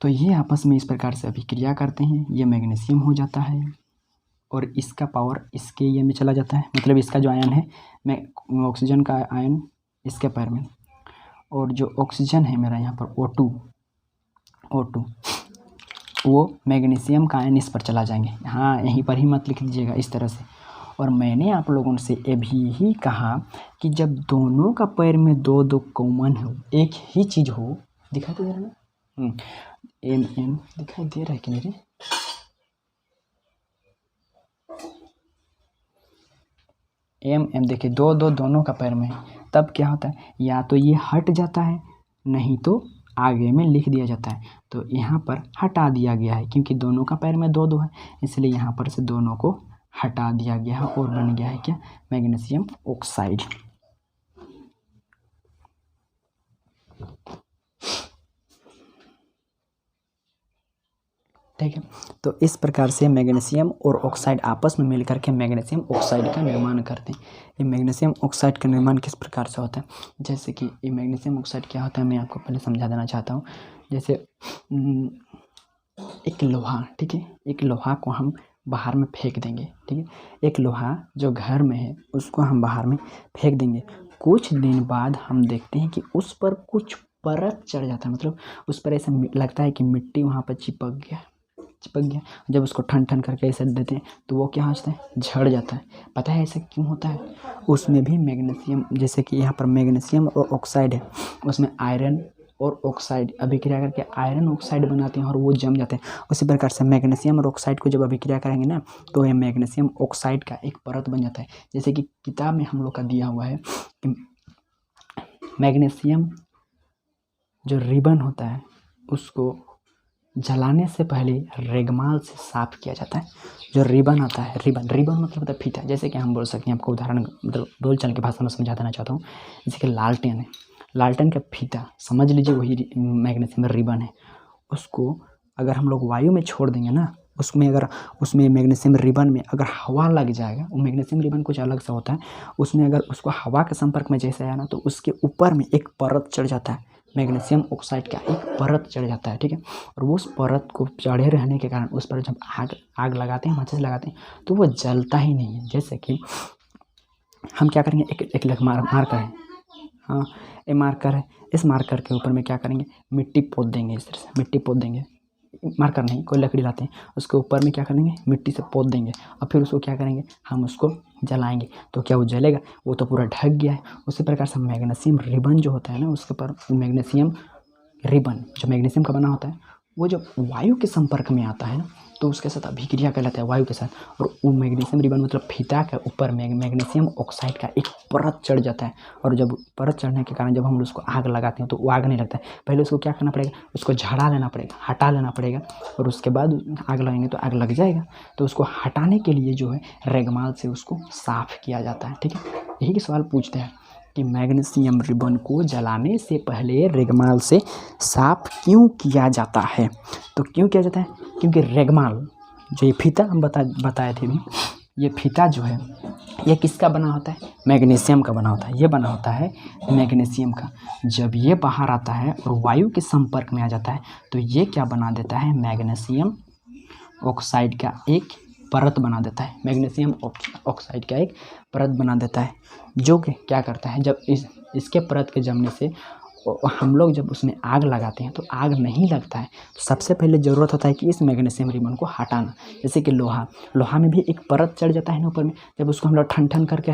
तो ये आपस में इस प्रकार से अभिक्रिया करते हैं, ये मैग्नीशियम हो जाता है और इसका पावर इसके ये में चला जाता है, मतलब इसका जो आयन है, मैं ऑक्सीजन का आयन इसके पैर में, और जो ऑक्सीजन है मेरा यहाँ पर O2 वो मैग्नीशियम का आयन इस पर चला जाएंगे। हाँ यहीं पर ही मत लिख दीजिएगा इस तरह से। और मैंने आप लोगों से ये भी कहा कि जब दोनों का पैर में 2 कॉमन हो, एक ही चीज़ हो, दिखाई दे रहा है ना, M दिखाई दे रहा है कि नहीं, M देखिए 2 दोनों का पैर में, तब क्या होता है, या तो ये हट जाता है नहीं तो आगे में लिख दिया जाता है। तो यहाँ पर हटा दिया गया है क्योंकि दोनों का पैर में 2 है, इसलिए यहाँ पर से दोनों को हटा दिया गया है और बन गया है क्या, मैग्नीशियम ऑक्साइड। ठीक है, तो इस प्रकार से मैग्नीशियम और ऑक्साइड आपस में मिलकर के मैग्नीशियम ऑक्साइड का निर्माण करते हैं। ये मैग्नीशियम ऑक्साइड का निर्माण किस प्रकार से होता है, जैसे कि ये मैग्नीशियम ऑक्साइड क्या होता है मैं आपको पहले समझा देना चाहता हूँ। जैसे एक लोहा, ठीक है, एक लोहा को हम बाहर में फेंक देंगे, ठीक है, एक लोहा जो घर में है उसको हम बाहर में फेंक देंगे। कुछ दिन बाद हम देखते हैं कि उस पर कुछ परत चढ़ जाता है, मतलब उस पर ऐसा लगता है कि मिट्टी वहाँ पर चिपक गया। जब उसको ठन ठन करके ऐसे देते हैं तो वो क्या होता है, झड़ जाता है। पता है ऐसा क्यों होता है? उसमें भी मैग्नीशियम, जैसे कि यहाँ पर मैग्नीशियम और ऑक्साइड है, उसमें आयरन और ऑक्साइड अभिक्रिया करके आयरन ऑक्साइड बनाते हैं और वो जम जाते हैं। उसी प्रकार से मैग्नीशियम और ऑक्साइड को जब अभिक्रिया करेंगे ना तो ये मैग्नीशियम ऑक्साइड का एक परत बन जाता है। जैसे कि किताब में हम लोग का दिया हुआ है कि मैग्नीशियम जो रिबन होता है उसको जलाने से पहले रेगमाल से साफ किया जाता है। जो रिबन आता है, रिबन मतलब होता है फीता। जैसे कि हम बोल सकते हैं, आपको उदाहरण मतलब बोलचाल की भाषा में समझा देना चाहता हूँ। जैसे कि लालटेन है, लालटेन का फीता समझ लीजिए वही मैग्नीशियम रिबन है। उसको अगर हम लोग वायु में छोड़ देंगे ना, उसमें मैग्नीशियम रिबन में अगर हवा लग जाएगा, वो मैग्नीशियम रिबन कुछ अलग सा होता है, उसमें अगर उसको हवा के संपर्क में जैसे आया ना तो उसके ऊपर में एक परत चढ़ जाता है, मैग्नीशियम ऑक्साइड का एक परत चढ़ जाता है, ठीक है। और वो उस परत को चढ़े रहने के कारण उस पर जब आग लगाते हैं, माचिस लगाते हैं तो वो जलता ही नहीं है। जैसे कि हम क्या करेंगे, एक मार्कर है, हाँ ये मार्कर है, इस मार्कर के ऊपर में क्या करेंगे, मिट्टी पोत देंगे। इस तरह से मिट्टी पोत देंगे, मार्कर नहीं, कोई लकड़ी लाते हैं, उसके ऊपर में क्या करेंगे, मिट्टी से पोत देंगे और फिर उसको क्या करेंगे, हम उसको जलाएंगे तो क्या वो जलेगा? वो तो पूरा ढक गया है। उसी प्रकार से मैग्नीशियम रिबन जो होता है ना, उसके ऊपर मैग्नीशियम रिबन जो मैग्नीशियम का बना होता है, वो जब वायु के संपर्क में आता है ना तो उसके साथ अभिक्रिया कहलाता है वायु के साथ, और वो मैग्नीशियम रिबन मतलब फीता के ऊपर मैग्नीशियम ऑक्साइड का एक परत चढ़ जाता है। और जब परत चढ़ने के कारण जब हम उसको आग लगाते हैं तो वो आग नहीं लगता है। पहले उसको क्या करना पड़ेगा, उसको झाड़ा लेना पड़ेगा, हटा लेना पड़ेगा, और उसके बाद आग लगाएंगे तो आग लग जाएगा। तो उसको हटाने के लिए जो है रेगमाल से उसको साफ किया जाता है, ठीक है। यही सवाल पूछते हैं कि मैग्नीशियम रिबन को जलाने से पहले रेगमाल से साफ क्यों किया जाता है? तो क्यों किया जाता है? क्योंकि रेगमाल जो ये फीता हम बताए थे भी, ये फीता जो है ये किसका बना होता है? मैग्नीशियम का बना होता है। ये बना होता है मैग्नीशियम का। जब ये बाहर आता है और वायु के संपर्क में आ जाता है तो ये क्या बना देता है, मैग्नीशियम ऑक्साइड का एक परत बना देता है। मैग्नीशियम ऑक्साइड का एक परत बना देता है, जो कि क्या करता है, जब इसके परत के जमने से हम लोग जब उसमें आग लगाते हैं तो आग नहीं लगता है। तो सबसे पहले ज़रूरत होता है कि इस मैग्नीशियम रिबन को हटाना। जैसे कि लोहा में भी एक परत चढ़ जाता है ना ऊपर में, जब उसको हम लोग ठन करके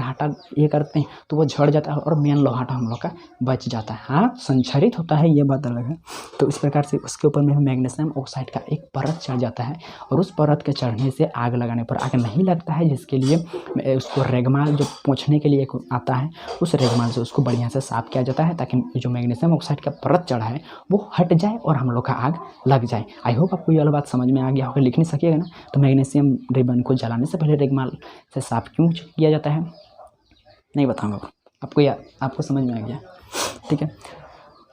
ये करते हैं तो वो झड़ जाता है और मेन लोहाटा हम लोग का बच जाता है। हाँ, संक्षरित होता है, ये बात अलग है। तो इस प्रकार से उसके ऊपर में मैग्नीशियम ऑक्साइड का एक परत चढ़ जाता है, और उस परत के चढ़ने से आग लगाने पर आग नहीं लगता है, जिसके लिए उसको रेगमाल जो पोंछने के लिए आता है, उस रेगमाल से उसको बढ़िया से साफ किया जाता है ताकि जो मैग्नीशियम ऑक्साइड का परत चढ़ा है वो हट जाए और हम लोग का आग लग जाए। आई होप आपको ये वाला बात समझ में आ गया होगा। लिख नहीं सकिएगा ना, तो मैग्नीशियम रिबन को जलाने से पहले रेगमाल से साफ क्यों किया जाता है नहीं बताऊंगा, आपको समझ में आ गया, ठीक है।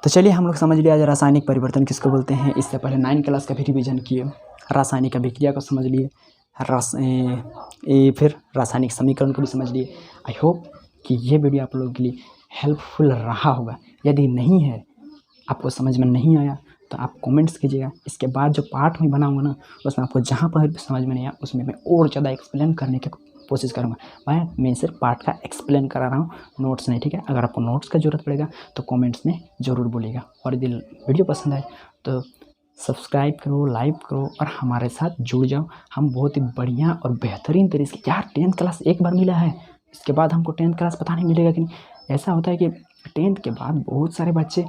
तो चलिए हम लोग समझ लिया आज रासायनिक परिवर्तन किसको बोलते हैं। इससे पहले 9 क्लास का भी रिविजन किए, रासायनिक अभिक्रिया को समझ लिए, फिर रासायनिक समीकरण को भी समझ लिए। आई होप कि ये वीडियो आप लोगों के लिए हेल्पफुल रहा होगा। यदि नहीं है, आपको समझ में नहीं आया तो आप कमेंट्स कीजिएगा। इसके बाद जो पार्ट में बनाऊंगा ना, उसमें आपको जहाँ पर समझ में नहीं आया उसमें मैं और ज़्यादा एक्सप्लेन करने की कोशिश करूँगा। मैं सिर्फ पार्ट का एक्सप्लेन करा रहा हूँ, नोट्स नहीं, ठीक है। अगर आपको नोट्स का ज़रूरत पड़ेगा तो कमेंट्स में ज़रूर बोलिएगा। और यदि वीडियो पसंद आए तो सब्सक्राइब करो, लाइक करो और हमारे साथ जुड़ जाओ। हम बहुत ही बढ़िया और बेहतरीन तरीके से, यार 10th क्लास एक बार मिला है, इसके बाद हमको 10th क्लास पता नहीं मिलेगा कि नहीं। ऐसा होता है कि 10th के बाद बहुत सारे बच्चे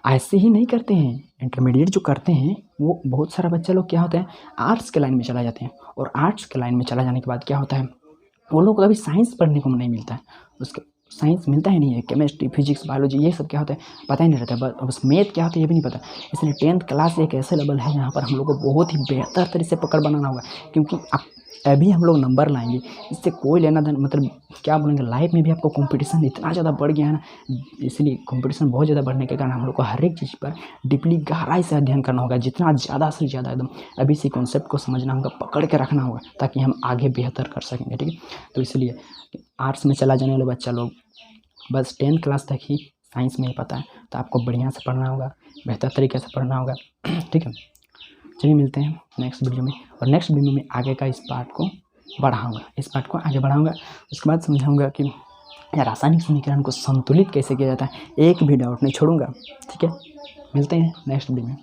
ऐसे ही नहीं करते हैं, इंटरमीडिएट जो करते हैं वो बहुत सारा बच्चा लोग क्या होता है, आर्ट्स के लाइन में चला जाते हैं। और आर्ट्स के लाइन में चला जाने के बाद क्या होता है, वो लोग को कभी साइंस पढ़ने को नहीं मिलता है, उसके साइंस मिलता ही नहीं है। केमिस्ट्री, फिजिक्स, बायोलॉजी ये सब क्या होता है पता ही नहीं रहता है, बस मैथ क्या होता है ये भी नहीं पता। इसलिए 10th क्लास एक ऐसा लेवल है जहाँ पर हम लोग को बहुत ही बेहतर तरीके से पकड़ बनाना होगा, क्योंकि अभी हम लोग नंबर लाएंगे, इससे कोई लेना देना, मतलब क्या बोलेंगे, लाइफ में भी आपको कंपटीशन इतना ज़्यादा बढ़ गया है ना। इसलिए कंपटीशन बहुत ज़्यादा बढ़ने के कारण हम लोग को हर एक चीज़ पर डीपली गहराई से अध्ययन करना होगा, जितना ज़्यादा से ज़्यादा एकदम अभी से कॉन्सेप्ट को समझना होगा, पकड़ के रखना होगा, ताकि हम आगे बेहतर कर सकेंगे, ठीक है। तो इसलिए आर्ट्स में चला जाने वाले बच्चा लोग बस 10th क्लास तक ही साइंस में ही पता है, तो आपको बढ़िया से पढ़ना होगा, बेहतर तरीके से पढ़ना होगा, ठीक है। चलिए मिलते हैं नेक्स्ट वीडियो में, और नेक्स्ट वीडियो में आगे का इस पार्ट को बढ़ाऊँगा, उसके बाद समझाऊँगा कि या रासायनिक समीकरण को संतुलित कैसे किया जाता है, एक भी डाउट नहीं छोड़ूंगा। ठीक है, मिलते हैं नेक्स्ट वीडियो में।